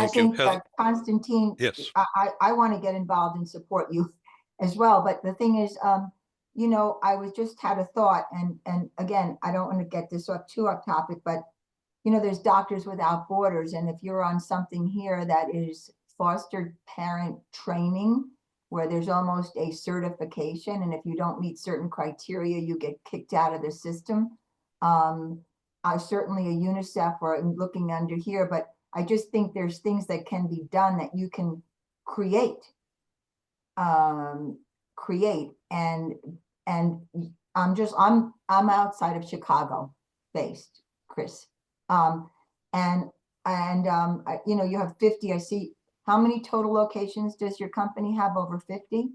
B: I think Constantine,
A: yes,
B: I want to get involved and support you as well. But the thing is, you know, I was just had a thought, and again, I don't want to get this too off topic, but you know, there's Doctors Without Borders, and if you're on something here that is foster parent training, where there's almost a certification, and if you don't meet certain criteria, you get kicked out of the system. I certainly a UNICEF, or I'm looking under here, but I just think there's things that can be done that you can create. And I'm outside of Chicago based, Chris. You know, you have 50, I see. How many total locations does your company have? Over 50?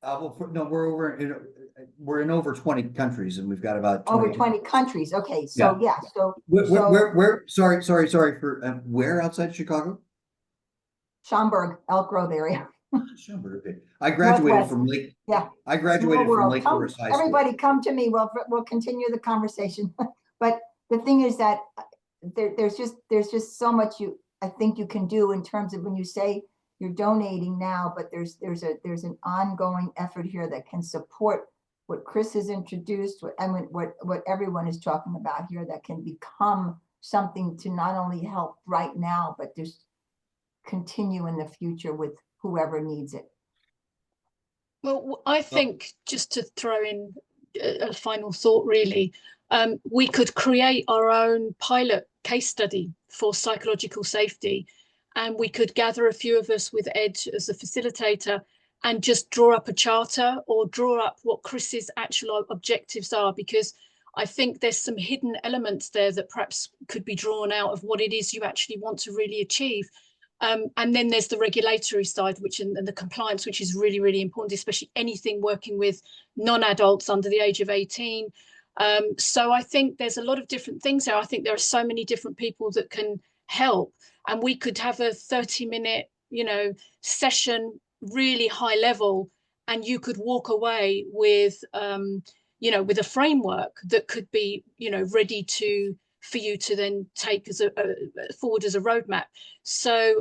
F: Well, no, we're in over 20 countries, and we've got about 20.
B: Over 20 countries. Okay, so yeah, so
F: where sorry for where outside Chicago?
B: Schaumburg, Elk Grove area.
F: Sure, okay. I graduated
B: Northwest.
F: from Lake.
B: Yeah.
F: I
B: Small
F: graduated from
B: world.
F: Lake
B: Come,
F: Forest High School.
B: everybody come to me. We'll continue the conversation. But the thing is that there's just so much I think you can do in terms of when you say you're donating now, but there's an ongoing effort here that can support what Chris has introduced, what everyone is talking about here, that can become something to not only help right now, but just continue in the future with whoever needs it.
D: Well, I think just to throw in a final thought, really, we could create our own pilot case study for psychological safety, and we could gather a few of us with Ed as a facilitator and just draw up a charter or draw up what Chris's actual objectives are, because I think there's some hidden elements there that perhaps could be drawn out of what it is you actually want to really achieve. And then there's the regulatory side, and the compliance, which is really, really important, especially anything working with non-adults under the age of 18. So I think there's a lot of different things there. I think there are so many different people that can help, and we could have a 30-minute, session, really high level, and you could walk away with, with a framework that could be, ready for you to then take as forward as a roadmap. So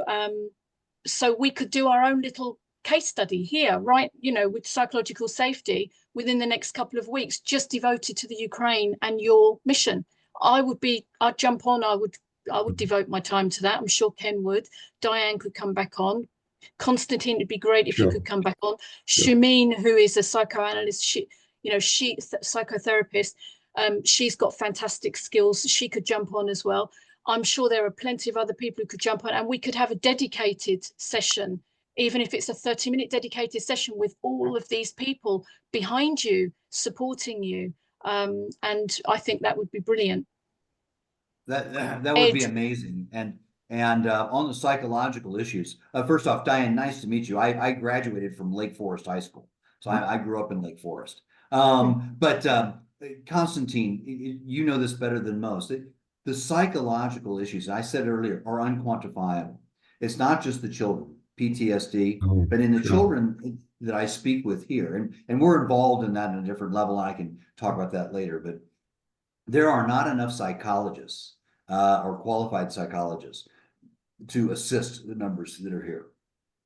D: we could do our own little case study here, right? With psychological safety within the next couple of weeks, just devoted to the Ukraine and your mission. I'd jump on. I would devote my time to that. I'm sure Ken would. Diane could come back on. Constantine, it'd be great if you could come back on. Shumeen, who is a psychoanalyst, she's a psychotherapist. She's got fantastic skills. She could jump on as well. I'm sure there are plenty of other people who could jump on, and we could have a dedicated session, even if it's a 30-minute dedicated session with all of these people behind you, supporting you. And I think that would be brilliant.
F: That would be amazing. And on the psychological issues, first off, Diane, nice to meet you. I graduated from Lake Forest High School, so I grew up in Lake Forest. But Constantine, you know this better than most. The psychological issues, I said earlier, are unquantifiable. It's not just the children, PTSD, but in the children that I speak with here, and we're involved in that in a different level, and I can talk about that later, but there are not enough psychologists or qualified psychologists to assist the numbers that are here.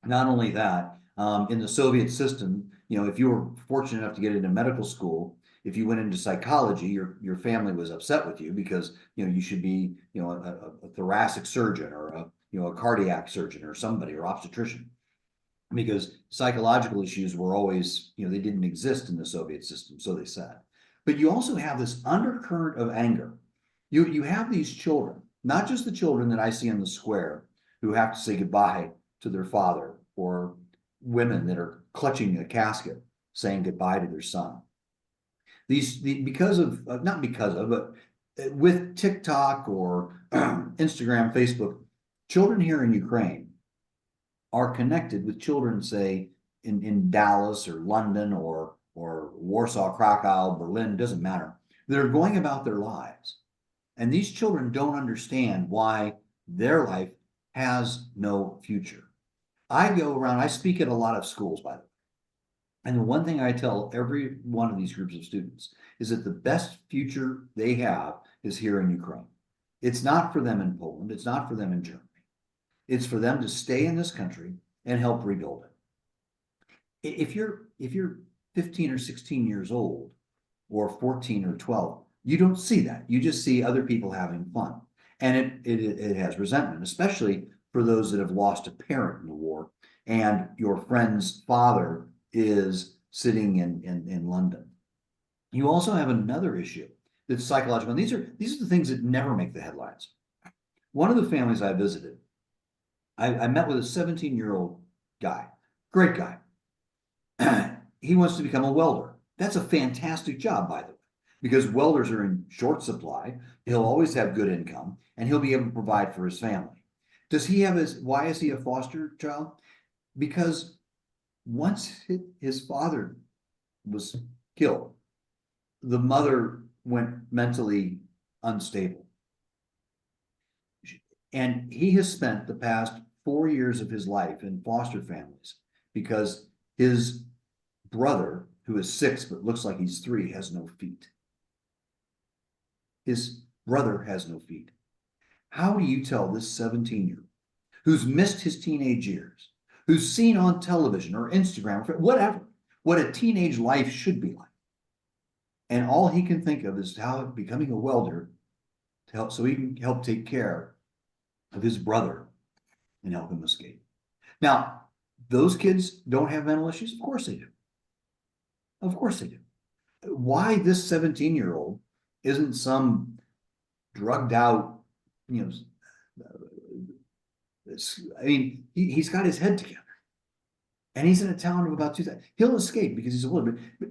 F: Not only that, in the Soviet system, if you were fortunate enough to get into medical school, if you went into psychology, your family was upset with you because you should be a thoracic surgeon or a cardiac surgeon or somebody, or obstetrician, because psychological issues were always they didn't exist in the Soviet system, so they said. But you also have this undercurrent of anger. You have these children, not just the children that I see in the square who have to say goodbye to their father, or women that are clutching a casket saying goodbye to their son. But with TikTok or Instagram, Facebook, children here in Ukraine are connected with children, say, in Dallas or London or Warsaw, Krakow, Berlin, doesn't matter. They're going about their lives. And these children don't understand why their life has no future. I go around, I speak at a lot of schools, by the way. And the one thing I tell every one of these groups of students is that the best future they have is here in Ukraine. It's not for them in Poland. It's not for them in Germany. It's for them to stay in this country and help rebuild it. If you're 15 or 16 years old, or 14 or 12, you don't see that. You just see other people having fun. And it has resentment, especially for those that have lost a parent in the war, and your friend's father is sitting in London. You also have another issue that's psychological. And these are the things that never make the headlines. One of the families I visited, I met with a 17-year-old guy, great guy. He wants to become a welder. That's a fantastic job, by the way, because welders are in short supply. He'll always have good income, and he'll be able to provide for his family. Why is he a foster child? Because once his father was killed, the mother went mentally unstable. And he has spent the past 4 years of his life in foster families, because his brother, who is 6 but looks like he's 3, has no feet. His brother has no feet. How do you tell this 17-year-old who's missed his teenage years, who's seen on television or Instagram or whatever, what a teenage life should be like, and all he can think of is how becoming a welder to help, so he can help take care of his brother and help him escape? Now, those kids don't have mental issues? Of course they do. Of course they do. Why this 17-year-old isn't some drugged out, you know, I mean, he's got his head together, and he's in a town of about 2,000. He'll escape because he's a welder. But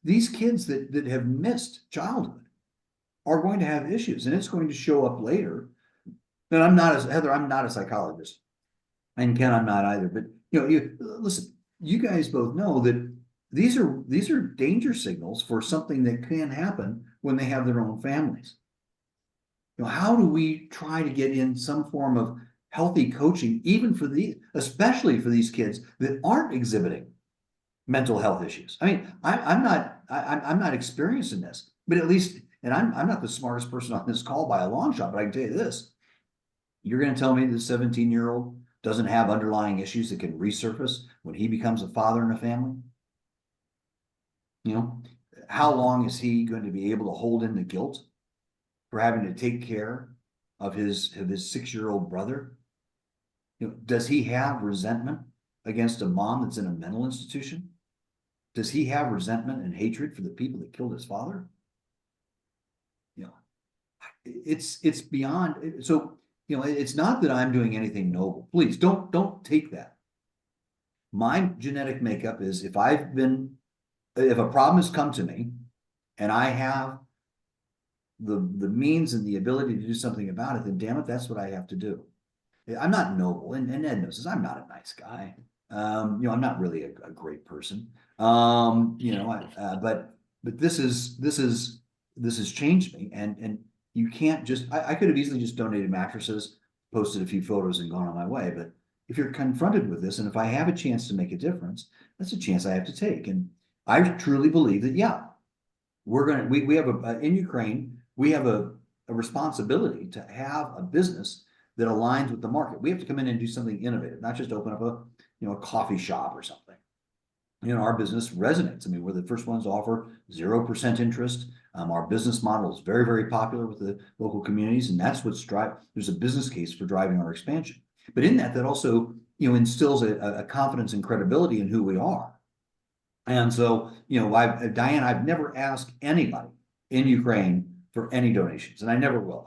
F: these kids that have missed childhood are going to have issues, and it's going to show up later. And I'm not, Heather, I'm not a psychologist, and Ken, I'm not either. But listen, you guys both know that these are danger signals for something that can happen when they have their own families. How do we try to get in some form of healthy coaching, even for especially for these kids that aren't exhibiting mental health issues? I mean, I'm not experienced in this, but at least, and I'm not the smartest person on this call by a long shot, but I can tell you this: you're going to tell me the 17-year-old doesn't have underlying issues that can resurface when he becomes a father in a family? How long is he going to be able to hold in the guilt for having to take care of his 6-year-old brother? Does he have resentment against a mom that's in a mental institution? Does he have resentment and hatred for the people that killed his father? It's beyond. So, it's not that I'm doing anything noble. Please don't take that. My genetic makeup is, if a problem has come to me and I have the means and the ability to do something about it, then damn it, that's what I have to do. I'm not noble, and Ed knows this. I'm not a nice guy. I'm not really a great person. But this has changed me, and you can't just. I could have easily just donated mattresses, posted a few photos, and gone on my way. But if you're confronted with this, and if I have a chance to make a difference, that's a chance I have to take. And I truly believe that, we have in Ukraine, we have a responsibility to have a business that aligns with the market. We have to come in and do something innovative, not just open up a coffee shop or something. Our business resonates. I mean, we're the first ones to offer 0% interest. Our business model is very, very popular with the local communities, and that's what's there's a business case for driving our expansion. But in that also, instills a confidence and credibility in who we are. And so, Diane, I've never asked anybody in Ukraine for any donations, and I never will.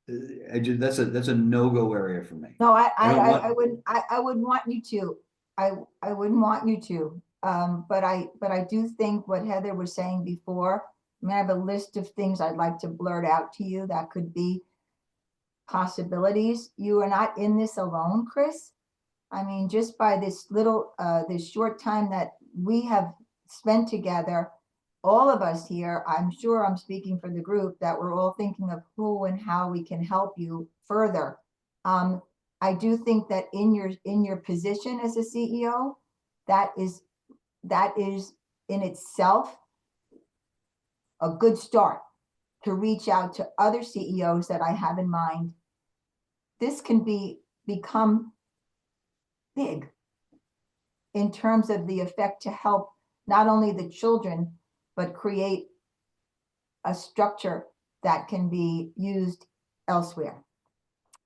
F: That's a no-go area for me.
B: No, I wouldn't want you to. I wouldn't want you to. But I do think what Heather was saying before. I mean, I have a list of things I'd like to blurt out to you that could be possibilities. You are not in this alone, Chris. I mean, just by this this short time that we have spent together, all of us here, I'm sure I'm speaking for the group, that we're all thinking of who and how we can help you further. I do think that in your position as a CEO, that is in itself a good start to reach out to other CEOs that I have in mind. This can become big in terms of the effect to help not only the children, but create a structure that can be used elsewhere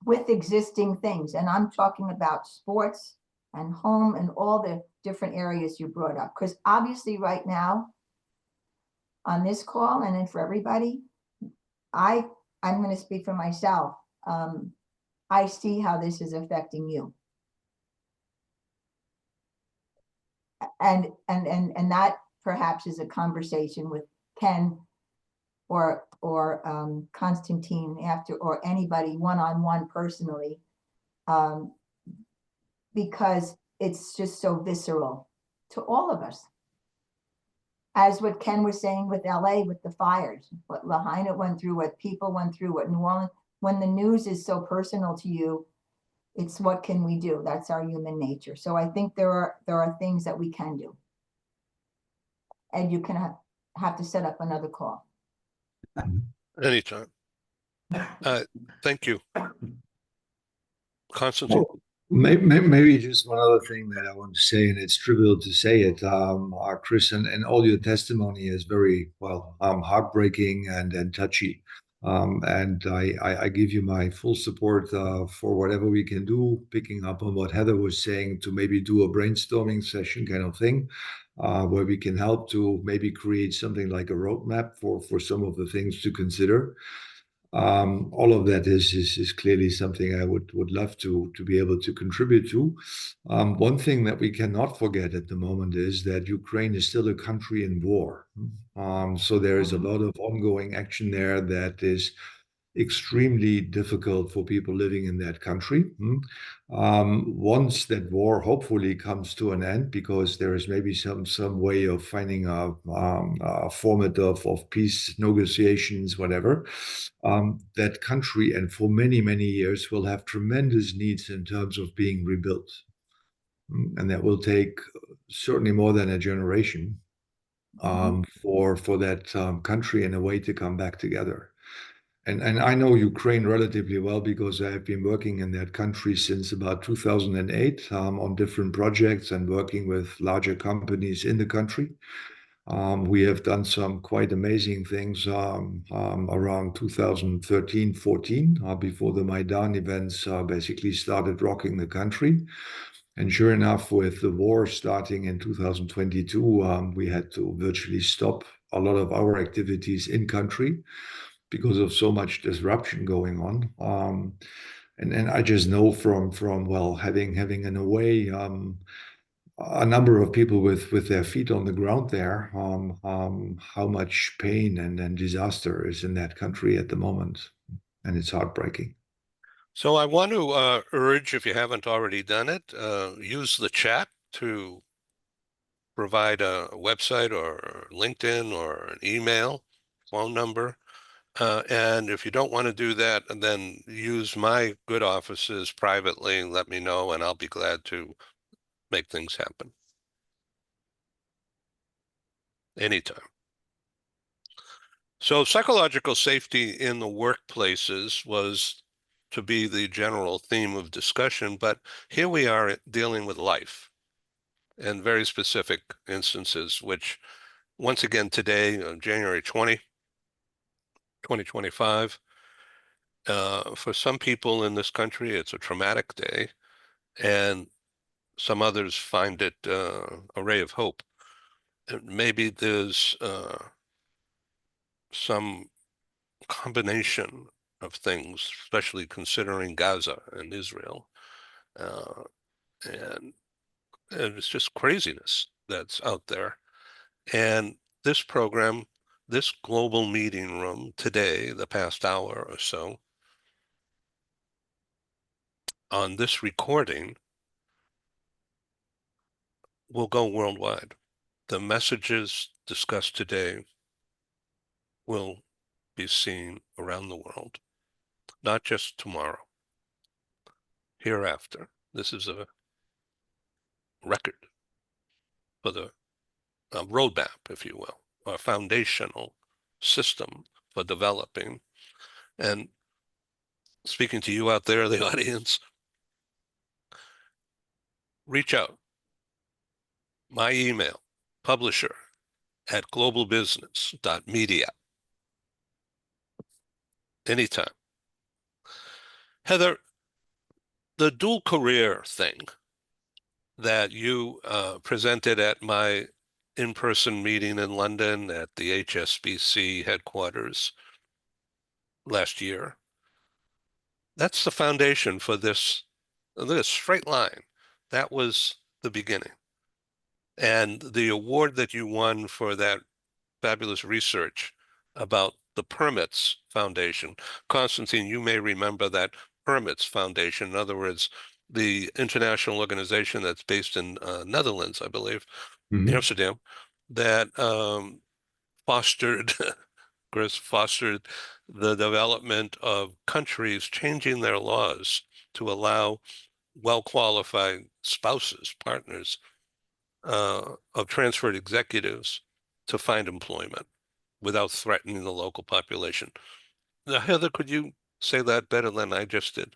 B: with existing things. And I'm talking about sports and home and all the different areas you brought up. Because obviously right now on this call, and then for everybody, I'm going to speak for myself. I see how this is affecting you. And that perhaps is a conversation with Ken or Constantine after, or anybody one-on-one personally, because it's just so visceral to all of us. As what Ken was saying with LA, with the fires, what Lahaina went through, what people went through, what New Orleans, when the news is so personal to you, It's what can we do? That's our human nature. So I think there are things that we can do. And you can have to set up another call.
A: Anytime. Thank you. Constantine.
C: Maybe just one other thing that I want to say, and it's trivial to say it, Chris, and all your testimony is very, well, heartbreaking and touchy. And I give you my full support for whatever we can do, picking up on what Heather was saying, to maybe do a brainstorming session kind of thing, where we can help to maybe create something like a roadmap for some of the things to consider. All of that is clearly something I would love to be able to contribute to. One thing that we cannot forget at the moment is that Ukraine is still a country in war. So there is a lot of ongoing action there that is extremely difficult for people living in that country. Once that war hopefully comes to an end, because there is maybe some way of finding a format of peace negotiations, whatever, that country, and for many years, will have tremendous needs in terms of being rebuilt. And that will take certainly more than a generation for that country in a way to come back together. And I know Ukraine relatively well because I've been working in that country since about 2008 on different projects and working with larger companies in the country. We have done some quite amazing things around 2013, 14, before the Maidan events basically started rocking the country. And sure enough, with the war starting in 2022, we had to virtually stop a lot of our activities in country because of so much disruption going on. And I just know from well, having in a way a number of people with their feet on the ground there, how much pain and disaster is in that country at the moment, and it's heartbreaking.
A: So I want to urge, if you haven't already done it, use the chat to provide a website or LinkedIn or an email, phone number. And if you don't want to do that, then use my good offices privately. Let me know, and I'll be glad to make things happen. Anytime. So psychological safety in the workplaces was to be the general theme of discussion, but here we are dealing with life and very specific instances, which once again today, January 20, 2025, for some people in this country, it's a traumatic day, and some others find it a ray of hope. And maybe there's some combination of things, especially considering Gaza and Israel. Uh, and it's just craziness that's out there. And this program, this global meeting room today, the past hour or so, on this recording, will go worldwide. The messages discussed today will be seen around the world, not just tomorrow, hereafter. This is a record for the roadmap, if you will, a foundational system for developing. And speaking to you out there, the audience, reach out. My email, publisher@globalbusiness.media. Anytime. Heather, the dual career thing that you presented at my in-person meeting in London at the HSBC headquarters last year, that's the foundation for this straight line. That was the beginning. And the award that you won for that fabulous research about the Permits Foundation. Constantine, you may remember that Permits Foundation. In other words, the international organization that's based in Netherlands, I believe, Amsterdam, that fostered, Chris, fostered the development of countries changing their laws to allow well-qualified spouses, partners of transferred executives to find employment without threatening the local population. Now, Heather, could you say that better than I just did?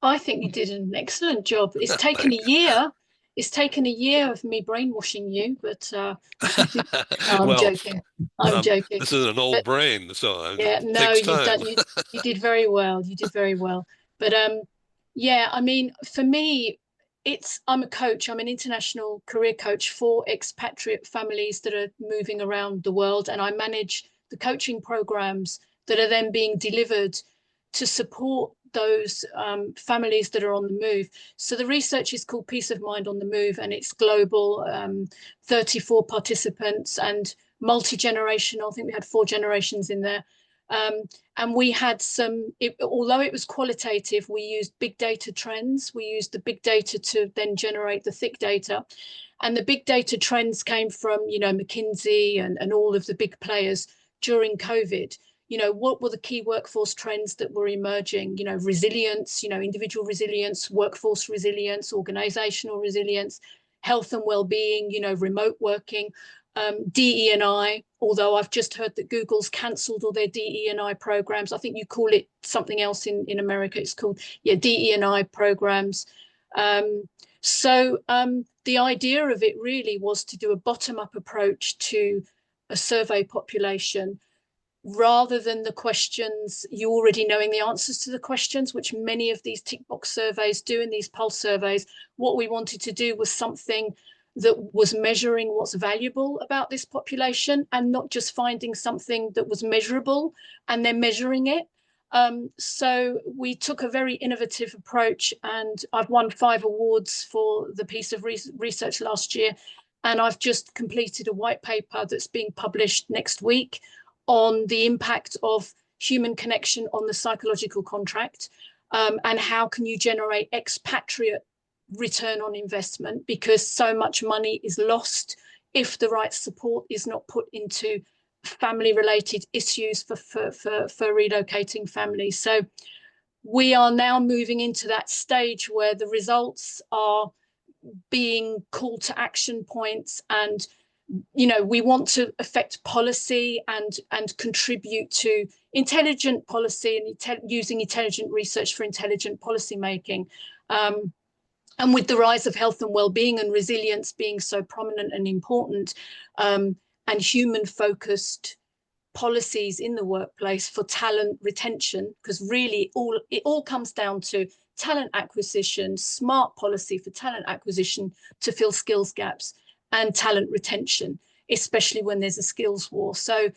D: I think you did an excellent job. It's taken a
A: Thanks.
D: year. It's taken a year of me brainwashing you, but no, I'm
A: Well,
D: joking. I'm joking.
A: this is an old
D: But
A: brain, so
D: yeah,
A: it
D: no,
A: takes
D: you've
A: time.
D: done you did very well. You did very well. But yeah, I mean, for me, I'm a coach. I'm an international career coach for expatriate families that are moving around the world, and I manage the coaching programs that are then being delivered to support those families that are on the move. So the research is called Peace of Mind on the Move, and it's global, 34 participants and multi-generational. I think we had 4 generations in there. And we had although it was qualitative, we used big data trends. We used the big data to then generate the thick data. And the big data trends came from, McKinsey and all of the big players during COVID. What were the key workforce trends that were emerging? Resilience, individual resilience, workforce resilience, organizational resilience, health and well-being, remote working, DE&I, although I've just heard that Google's cancelled all their DE&I programs. I think you call it something else in America. It's called, DE&I programs. So the idea of it really was to do a bottom-up approach to a survey population rather than the questions, you already knowing the answers to the questions, which many of these tick box surveys do in these pulse surveys. What we wanted to do was something that was measuring what's valuable about this population and not just finding something that was measurable and then measuring it. So we took a very innovative approach, and I've won 5 awards for the piece of research last year. And I've just completed a white paper that's being published next week on the impact of human connection on the psychological contract, and how can you generate expatriate return on investment, because so much money is lost if the right support is not put into family related issues for relocating families. So we are now moving into that stage where the results are being called to action points, and we want to affect policy and contribute to intelligent policy and using intelligent research for intelligent policy making. And with the rise of health and well-being and resilience being so prominent and important, and human-focused policies in the workplace for talent retention, because really it all comes down to talent acquisition, smart policy for talent acquisition to fill skills gaps, and talent retention, especially when there's a skills war. So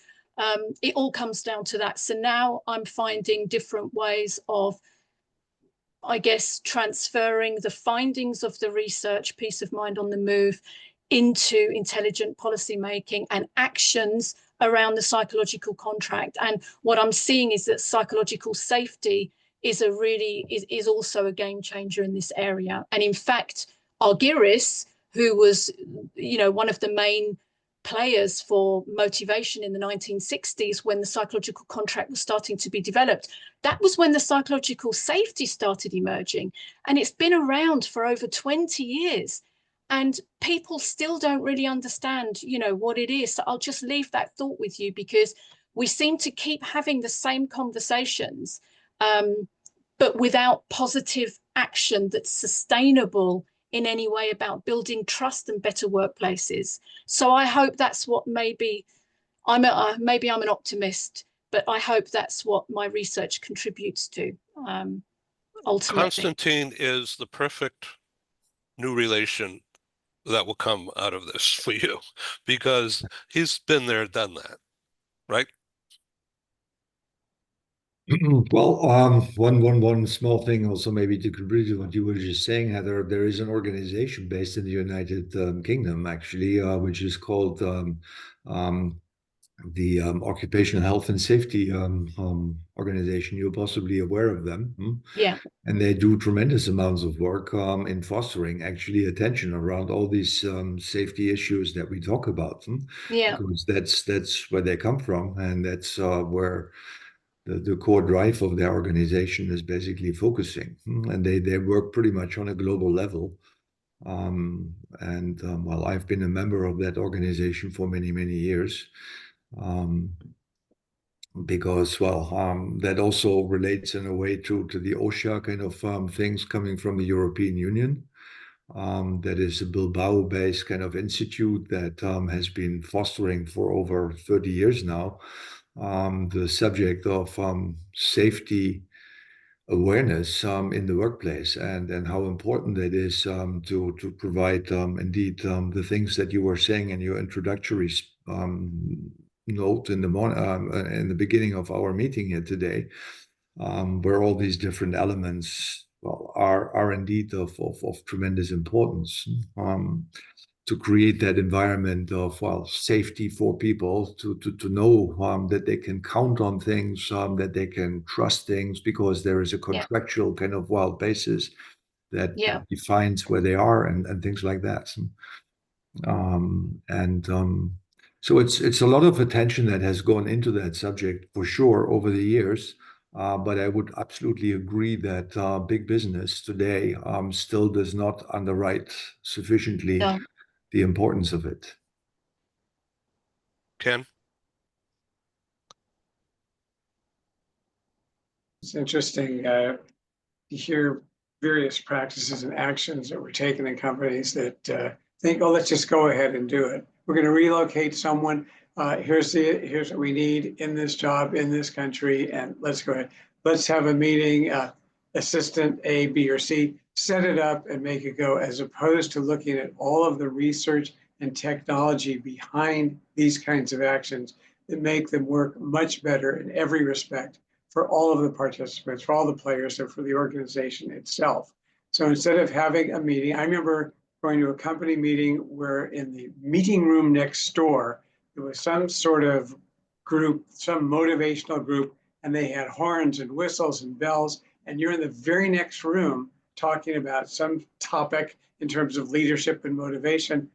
D: it all comes down to that. So now I'm finding different ways of, I guess, transferring the findings of the research, Peace of Mind on the Move, into intelligent policy making and actions around the psychological contract. And what I'm seeing is that psychological safety is also a game changer in this area. And in fact, Argyris, who was, one of the main players for motivation in the 1960s when the psychological contract was starting to be developed, that was when the psychological safety started emerging. And it's been around for over 20 years. And people still don't really understand, what it is. So I'll just leave that thought with you, because we seem to keep having the same conversations, but without positive action that's sustainable in any way about building trust and better workplaces. So I hope that's what maybe I'm an optimist, but I hope that's what my research contributes to, ultimately.
A: Constantine is the perfect new relation that will come out of this for you, because he's been there, done that, right?
C: Well, one small thing also maybe to contribute to what you were just saying, Heather. There is an organization based in the United Kingdom, actually, which is called the Occupational Health and Safety Organization. You're possibly aware of them.
D: Yeah.
C: And they do tremendous amounts of work in fostering actually attention around all these safety issues that we talk about.
D: Yeah.
C: Because that's where they come from, and that's where the core drive of their organization is basically focusing, and they work pretty much on a global level. Well, I've been a member of that organization for many, many years. Because, well, that also relates in a way to the OSHA kind of things coming from the European Union. That is a Bilbao-based kind of institute that has been fostering for over 30 years now the subject of safety awareness in the workplace, and how important it is to provide indeed the things that you were saying in your introductory note in the beginning of our meeting here today, where all these different elements, well, are indeed of tremendous importance to create that environment of, well, safety for people to know that they can count on things, that they can trust things, because there is a contractual kind of, well, basis that defines where they are and things like that. So it's a lot of attention that has gone into that subject for sure over the years. But I would absolutely agree that big business today still does not underwrite sufficiently the importance of it.
A: Ken?
E: It's interesting to hear various practices and actions that were taken in companies that think, oh, let's just go ahead and do it. We're going to relocate someone. Here's what we need in this job in this country, and let's go ahead. Let's have a meeting, assistant A, B, or C, set it up and make it go, as opposed to looking at all of the research and technology behind these kinds of actions that make them work much better in every respect for all of the participants, for all the players, and for the organization itself. So instead of having a meeting, I remember going to a company meeting where in the meeting room next door, there was some sort of group, some motivational group, and they had horns and whistles and bells, and you're in the very next room talking about some topic in terms of leadership and motivation.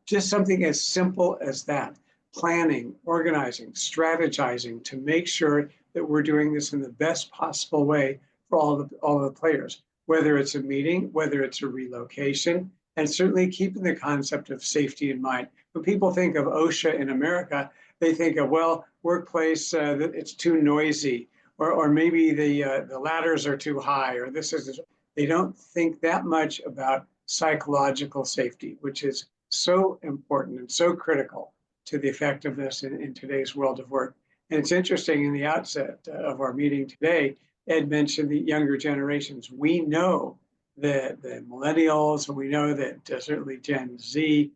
E: Just something as simple as that. Planning, organizing, strategizing to make sure that we're doing this in the best possible way for all the players, whether it's a meeting, whether it's a relocation, and certainly keeping the concept of safety in mind. When people think of OSHA in America, they think of, well, workplace, it's too noisy, or maybe the ladders are too high, or they don't think that much about psychological safety, which is so important and so critical to the effectiveness in today's world of work. And it's interesting, in the outset of our meeting today, Ed mentioned the younger generations. We know that the millennials, and we know that certainly Gen Z,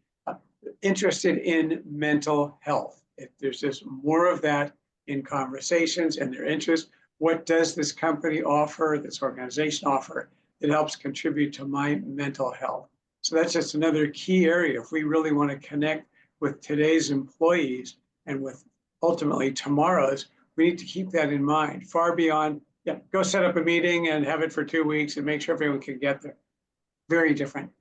E: interested in mental health. There's just more of that in conversations and their interest. What does this company offer, this organization offer, that helps contribute to my mental health? So that's just another key area. If we really want to connect with today's employees and with ultimately tomorrow's, we need to keep that in mind, far beyond, go set up a meeting and have it for 2 weeks and make sure everyone can get there. Very different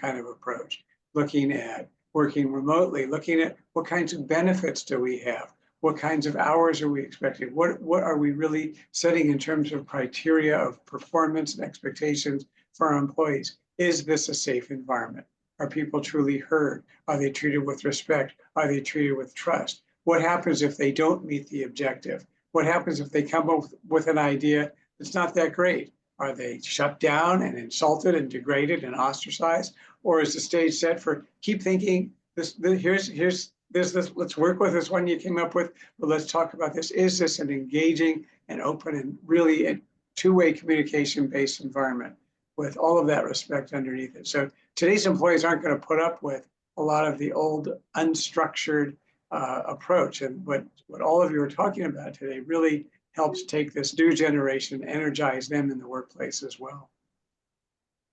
E: kind of approach. Looking at working remotely, looking at what kinds of benefits do we have? What kinds of hours are we expecting? What are we really setting in terms of criteria of performance and expectations for our employees? Is this a safe environment? Are people truly heard? Are they treated with respect? Are they treated with trust? What happens if they don't meet the objective? What happens if they come up with an idea that's not that great? Are they shut down and insulted and degraded and ostracized? Or is the stage set for keep thinking, here's this, let's work with this one you came up with, but let's talk about this. Is this an engaging and open and really a two-way communication-based environment with all of that respect underneath it? So today's employees aren't going to put up with a lot of the old unstructured approach. And what all of you are talking about today really helps take this new generation, energize them in the workplace as well.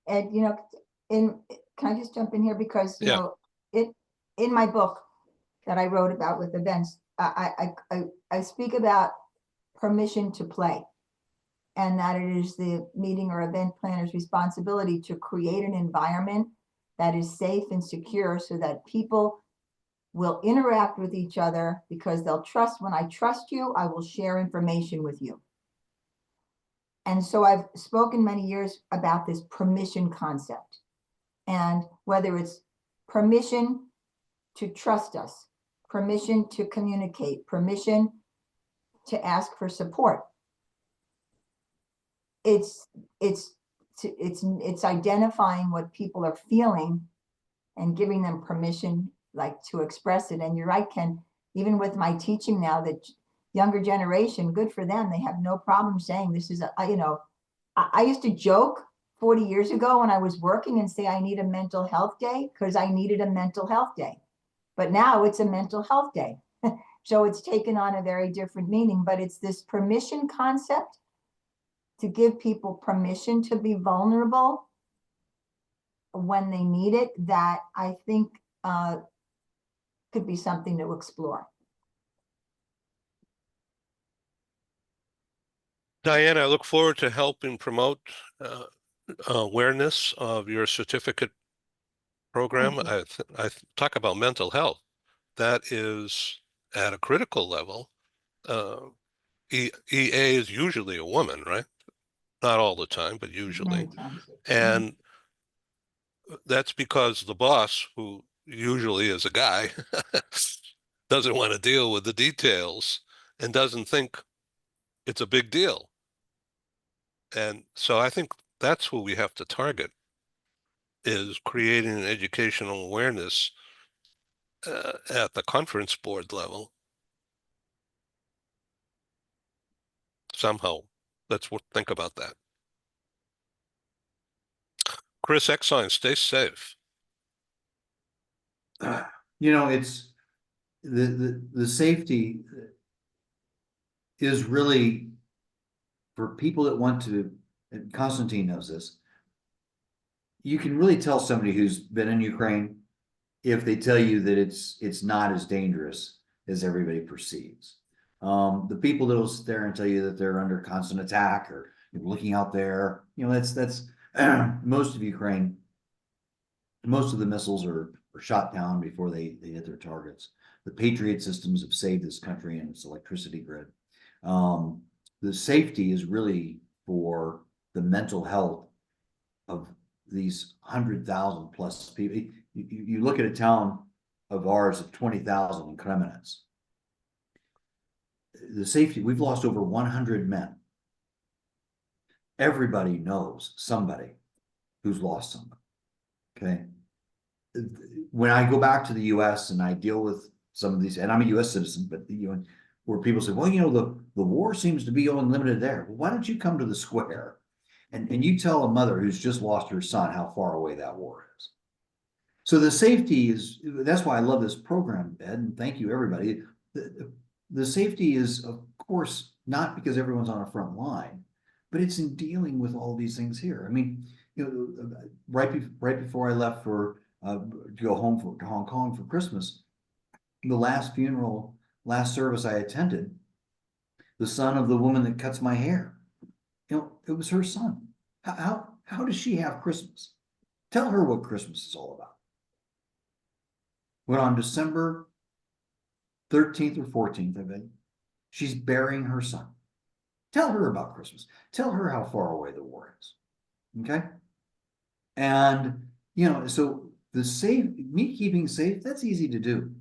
B: And, can I just jump in here? Because, in my book that I wrote about with events, I speak about permission to play, and that it is the meeting or event planner's responsibility to create an environment that is safe and secure so that people will interact with each other because they'll trust. When I trust you, I will share information with you. And so I've spoken many years about this permission concept, and whether it's permission to trust us, permission to communicate, permission to ask for support. It's identifying what people are feeling and giving them permission, like, to express it. And you're right, Ken, even with my teaching now, the younger generation, good for them. They have no problem saying this is, I used to joke 40 years ago when I was working and say, I need a mental health day, because I needed a mental health day. But now it's a mental health day. So it's taken on a very different meaning, but it's this permission concept, to give people permission to be vulnerable when they need it, that I think could be something to explore.
A: Diane, I look forward to helping promote awareness of your certificate program. I talk about mental health. That is at a critical level. EA is usually a woman, right? Not all the time, but usually.
B: Many times.
A: And that's because the boss, who usually is a guy, doesn't want to deal with the details and doesn't think it's a big deal. And so I think that's who we have to target, is creating an educational awareness at the conference board level. Somehow, let's think about that. Chris Exine, stay safe.
F: It's the safety is really for people that want to, and Konstantin knows this, you can really tell somebody who's been in Ukraine if they tell you that it's not as dangerous as everybody perceives. The people that'll sit there and tell you that they're under constant attack or looking out there, that's most of Ukraine. Most of the missiles are shot down before they hit their targets. The Patriot systems have saved this country and its electricity grid. The safety is really for the mental health of these 100,000 plus people. You look at a town of ours of 20,000 in Kremenets. The safety, we've lost over 100 men. Everybody knows somebody who's lost somebody. Okay. When I go back to the US and I deal with some of these, and I'm a US citizen, but where people say, well, the war seems to be unlimited there. Well, why don't you come to the square and you tell a mother who's just lost her son how far away that war is. So the safety is, that's why I love this program, Ed, and thank you, everybody. The safety is, of course, not because everyone's on a front line, but it's in dealing with all these things here. I mean, right before I left to go home to Hong Kong for Christmas, the last service I attended, the son of the woman that cuts my hair, it was her son. How does she have Christmas? Tell her what Christmas is all about. When on December 13th or 14th, I bet, she's burying her son. Tell her about Christmas. Tell her how far away the war is. Okay? And, so me keeping safe, that's easy to do.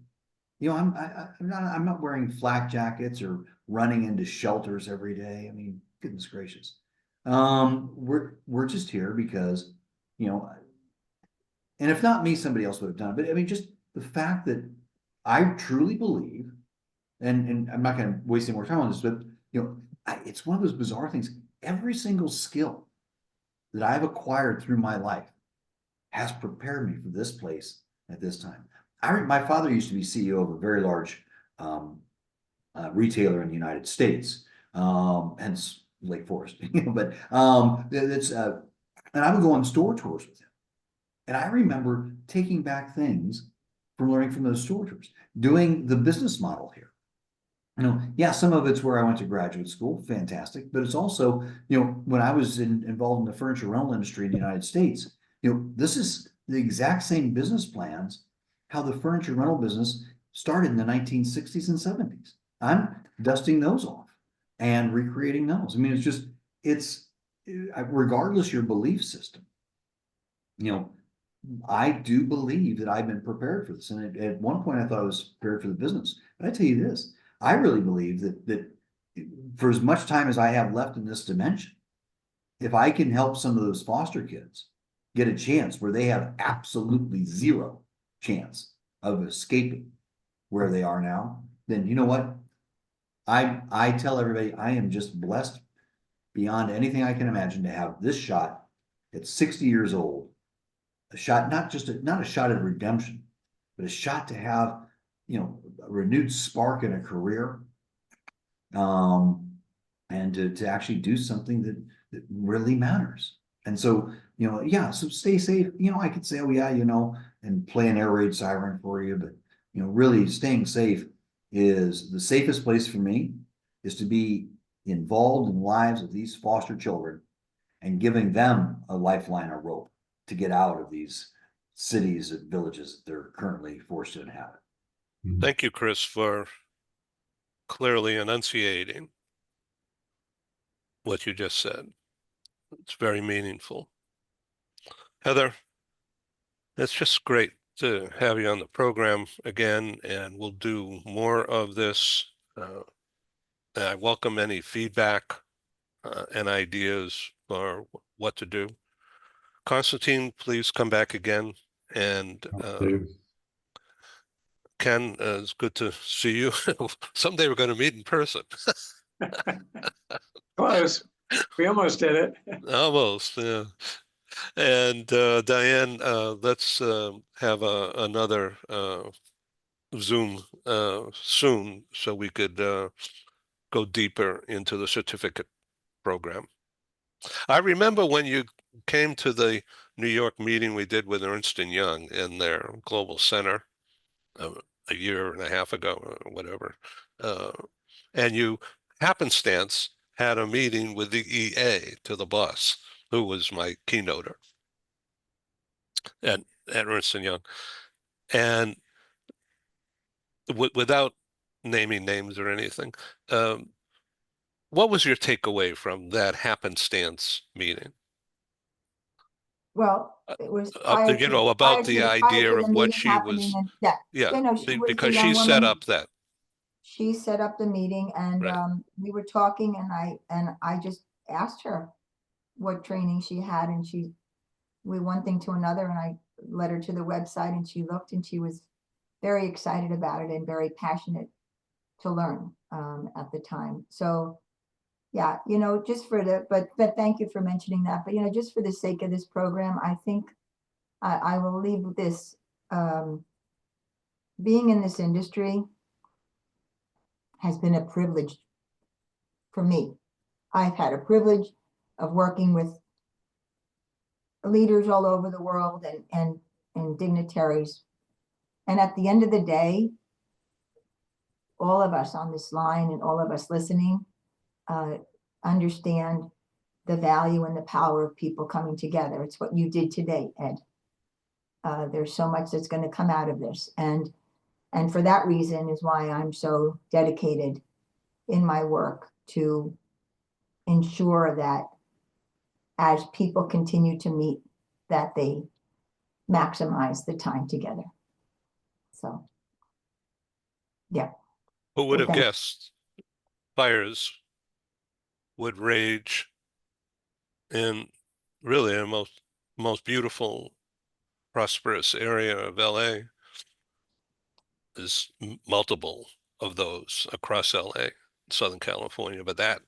F: I'm not wearing flak jackets or running into shelters every day. I mean, goodness gracious. We're just here because, and if not me, somebody else would have done it. But I mean, just the fact that I truly believe, and I'm not going to waste any more time on this, but it's one of those bizarre things. Every single skill that I've acquired through my life has prepared me for this place at this time. My father used to be CEO of a very large retailer in the United States, hence Lake Forest. But and I would go on store tours with him, and I remember taking back things from learning from those store tours, doing the business model here. Yeah, some of it's where I went to graduate school, fantastic, but it's also, when I was involved in the furniture rental industry in the United States, this is the exact same business plans, how the furniture rental business started in the 1960s and 70s. I'm dusting those off and recreating those. I mean, it's just, it's regardless your belief system, you know, I do believe that I've been prepared for this. And at one point I thought I was prepared for the business. But I tell you this, I really believe that for as much time as I have left in this dimension, if I can help some of those foster kids get a chance where they have absolutely zero chance of escaping where they are now, then you know what? I tell everybody I am just blessed beyond anything I can imagine to have this shot at 60 years old. A shot, not a shot at redemption, but a shot to have, you know, a renewed spark in a career. And to actually do something that really matters. And so, you know, yeah, so stay safe. You know, I could say, oh yeah, you know, and play an air raid siren for you, but you know, really staying safe is the safest place for me is to be involved in the lives of these foster children and giving them a lifeline, a rope to get out of these cities and villages that they're currently forced to inhabit.
A: Thank you, Chris, for clearly enunciating what you just said. It's very meaningful. Heather, it's just great to have you on the program again, and we'll do more of this. I welcome any feedback and ideas for what to do. Constantine, please come back again. And Ken, it's good to see you. Someday we're going to meet in person.
E: Close. We almost did it.
A: Almost, yeah. And Diane, let's have another Zoom soon so we could go deeper into the certificate program. I remember when you came to the New York meeting we did with Ernst & Young in their global center a year and a half ago or whatever, and you happenstance had a meeting with the EA to the boss, who was my keynoter at Ernst & Young. And without naming names or anything, what was your takeaway from that happenstance meeting?
B: Well, it was prior
A: You
B: to,
A: know, about the
B: prior
A: idea
B: to
A: of
B: the
A: what
B: meeting
A: she
B: happening,
A: was,
B: and yeah,
A: yeah,
B: you know, she was the
A: because
B: young
A: she set
B: woman.
A: up that.
B: She set up the meeting, and
A: Right.
B: we were talking, and I just asked her what training she had, and we one thing to another, and I led her to the website, and she looked, and she was very excited about it and very passionate to learn at the time. So yeah, you know, just for the, but thank you for mentioning that. But you know, just for the sake of this program, I think I will leave with this. Being in this industry has been a privilege for me. I've had a privilege of working with leaders all over the world and dignitaries. And at the end of the day, all of us on this line and all of us listening understand the value and the power of people coming together. It's what you did today, Ed. There's so much that's going to come out of this. And for that reason is why I'm so dedicated in my work to ensure that as people continue to meet, that they maximize the time together. So, yeah.
A: Who would
B: So
A: have guessed fires would rage in really a most beautiful, prosperous area of LA? There's multiple of those across LA, Southern California, but that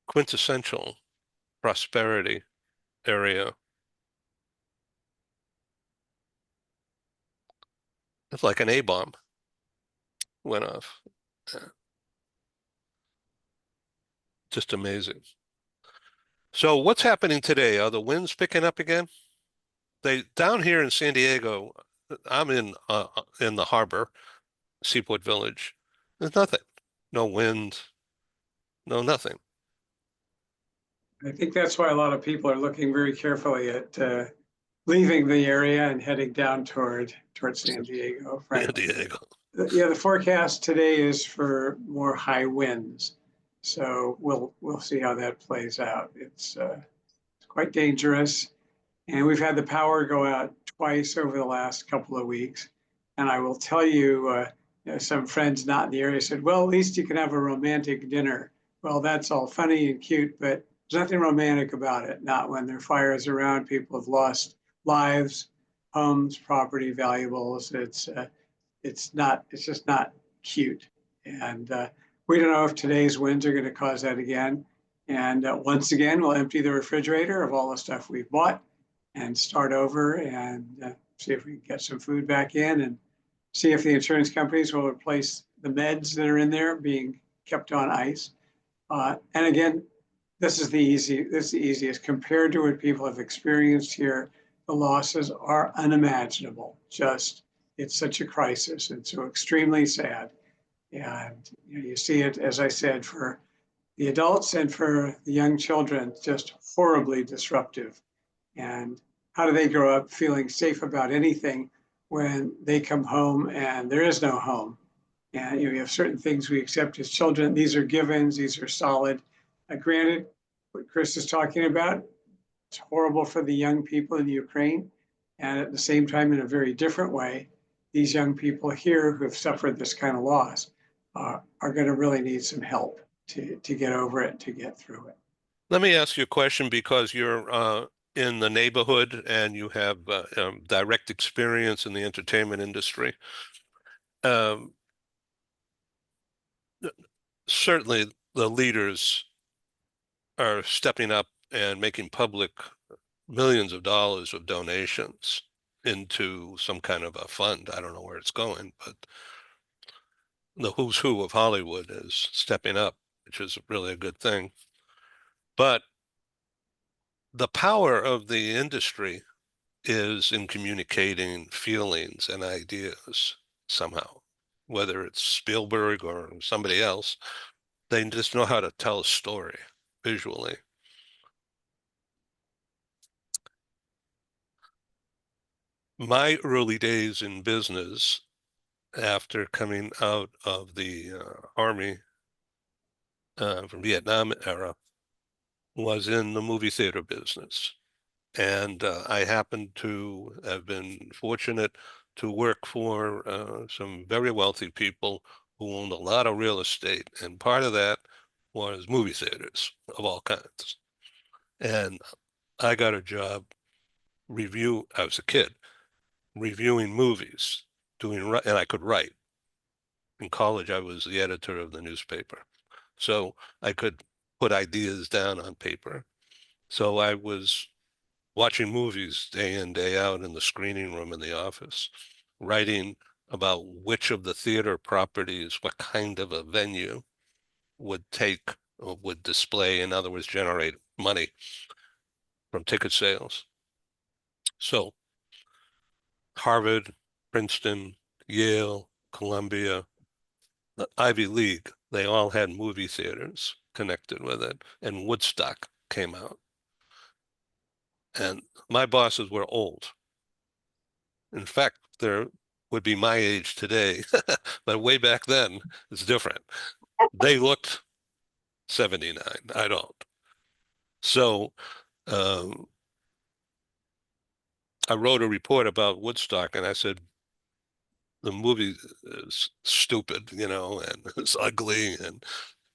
A: quintessential prosperity area, it's like an A-bomb went off. Just amazing. So what's happening today? Are the winds picking up again? They down here in San Diego, I'm in the harbor, Seaport Village. There's nothing. No wind, no nothing.
E: I think that's why a lot of people are looking very carefully at leaving the area and heading down towards San Diego,
A: San
E: frankly.
A: Diego.
E: Yeah, the forecast today is for more high winds. So we'll see how that plays out. It's quite dangerous. And we've had the power go out twice over the last couple of weeks. And I will tell you, some friends not in the area said, well, at least you can have a romantic dinner. Well, that's all funny and cute, but there's nothing romantic about it. Not when there are fires around, people have lost lives, homes, property, valuables. It's just not cute. And we don't know if today's winds are going to cause that again. And once again, we'll empty the refrigerator of all the stuff we've bought and start over and see if we can get some food back in and see if the insurance companies will replace the meds that are in there being kept on ice. And again, this is the easiest compared to what people have experienced here. The losses are unimaginable. Just it's such a crisis and so extremely sad. And you see it, as I said, for the adults and for the young children, just horribly disruptive. And how do they grow up feeling safe about anything when they come home and there is no home? And we have certain things we accept as children. These are givens, these are solid. Granted, what Chris is talking about, it's horrible for the young people in Ukraine. And at the same time, in a very different way, these young people here who have suffered this kind of loss are going to really need some help to get over it, to get through it.
A: Let me ask you a question because you're in the neighborhood and you have direct experience in the entertainment industry. Um, Certainly, the leaders are stepping up and making public millions of dollars of donations into some kind of a fund. I don't know where it's going, but the who's who of Hollywood is stepping up, which is really a good thing. But the power of the industry is in communicating feelings and ideas somehow, whether it's Spielberg or somebody else. They just know how to tell a story visually. My early days in business after coming out of the Army from Vietnam era was in the movie theater business. And I happened to have been fortunate to work for some very wealthy people who owned a lot of real estate. And part of that was movie theaters of all kinds. And I got a job I was a kid, reviewing movies, and I could write. In college, I was the editor of the newspaper. So I could put ideas down on paper. So I was watching movies day in, day out in the screening room in the office, writing about which of the theater properties, what kind of a venue would take or would display, in other words, generate money from ticket sales. So Harvard, Princeton, Yale, Columbia, the Ivy League, they all had movie theaters connected with it, and Woodstock came out. And my bosses were old. In fact, they're would be my age today, but way back then, it's different. They looked 79. I don't. So I wrote a report about Woodstock, and I said, the movie is stupid, and it's ugly, and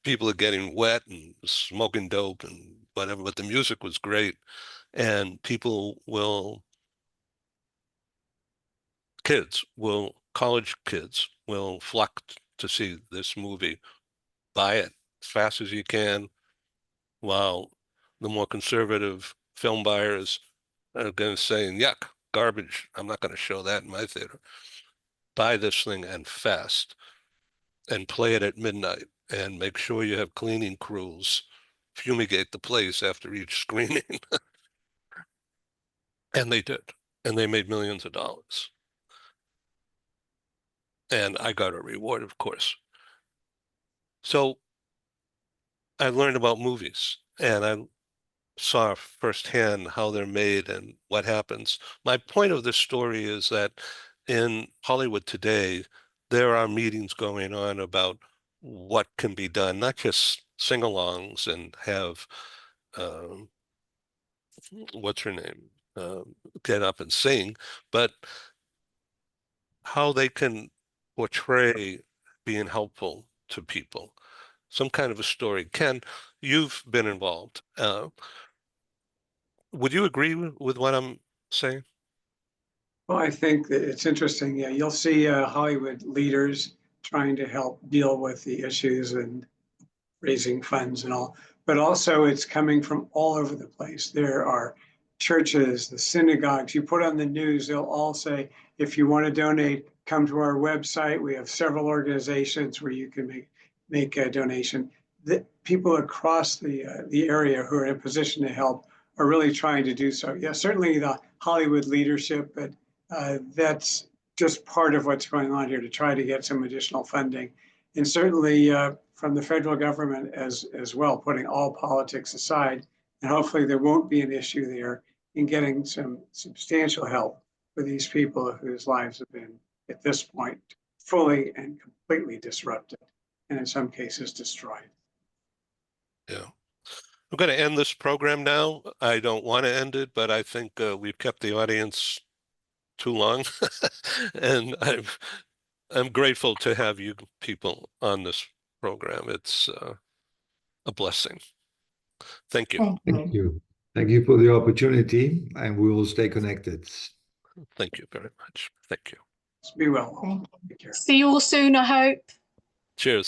A: people are getting wet and smoking dope and whatever, but the music was great. And college kids will flock to see this movie, buy it as fast as you can, while the more conservative film buyers are going to say, yuck, garbage. I'm not going to show that in my theater. Buy this thing and fast and play it at midnight and make sure you have cleaning crews fumigate the place after each screening. And they did. And they made millions of dollars. And I got a reward, of course. So I learned about movies and I saw firsthand how they're made and what happens. My point of this story is that in Hollywood today, there are meetings going on about what can be done, not just sing-alongs and have, what's her name, get up and sing, but how they can portray being helpful to people, some kind of a story. Ken, you've been involved. Would you agree with what I'm saying?
E: Well, I think that it's interesting. Yeah, you'll see Hollywood leaders trying to help deal with the issues and raising funds and all, but also it's coming from all over the place. There are churches, the synagogues. You put on the news, they'll all say, if you want to donate, come to our website. We have several organizations where you can make a donation. The people across the area who are in a position to help are really trying to do so. Yeah, certainly the Hollywood leadership, but that's just part of what's going on here to try to get some additional funding. And certainly from the federal government as well, putting all politics aside, and hopefully there won't be an issue there in getting some substantial help for these people whose lives have been, at this point, fully and completely disrupted, and in some cases destroyed.
A: Yeah. I'm going to end this program now. I don't want to end it, but I think we've kept the audience too long. And I'm grateful to have you people on this program. It's a blessing. Thank you.
B: Thank
C: Thank
B: you.
C: you. Thank you for the opportunity, and we will stay connected.
A: Thank you very much. Thank you.
E: Be well.
B: Thank you.
E: Take care.
D: See you all soon, I hope.
A: Cheers.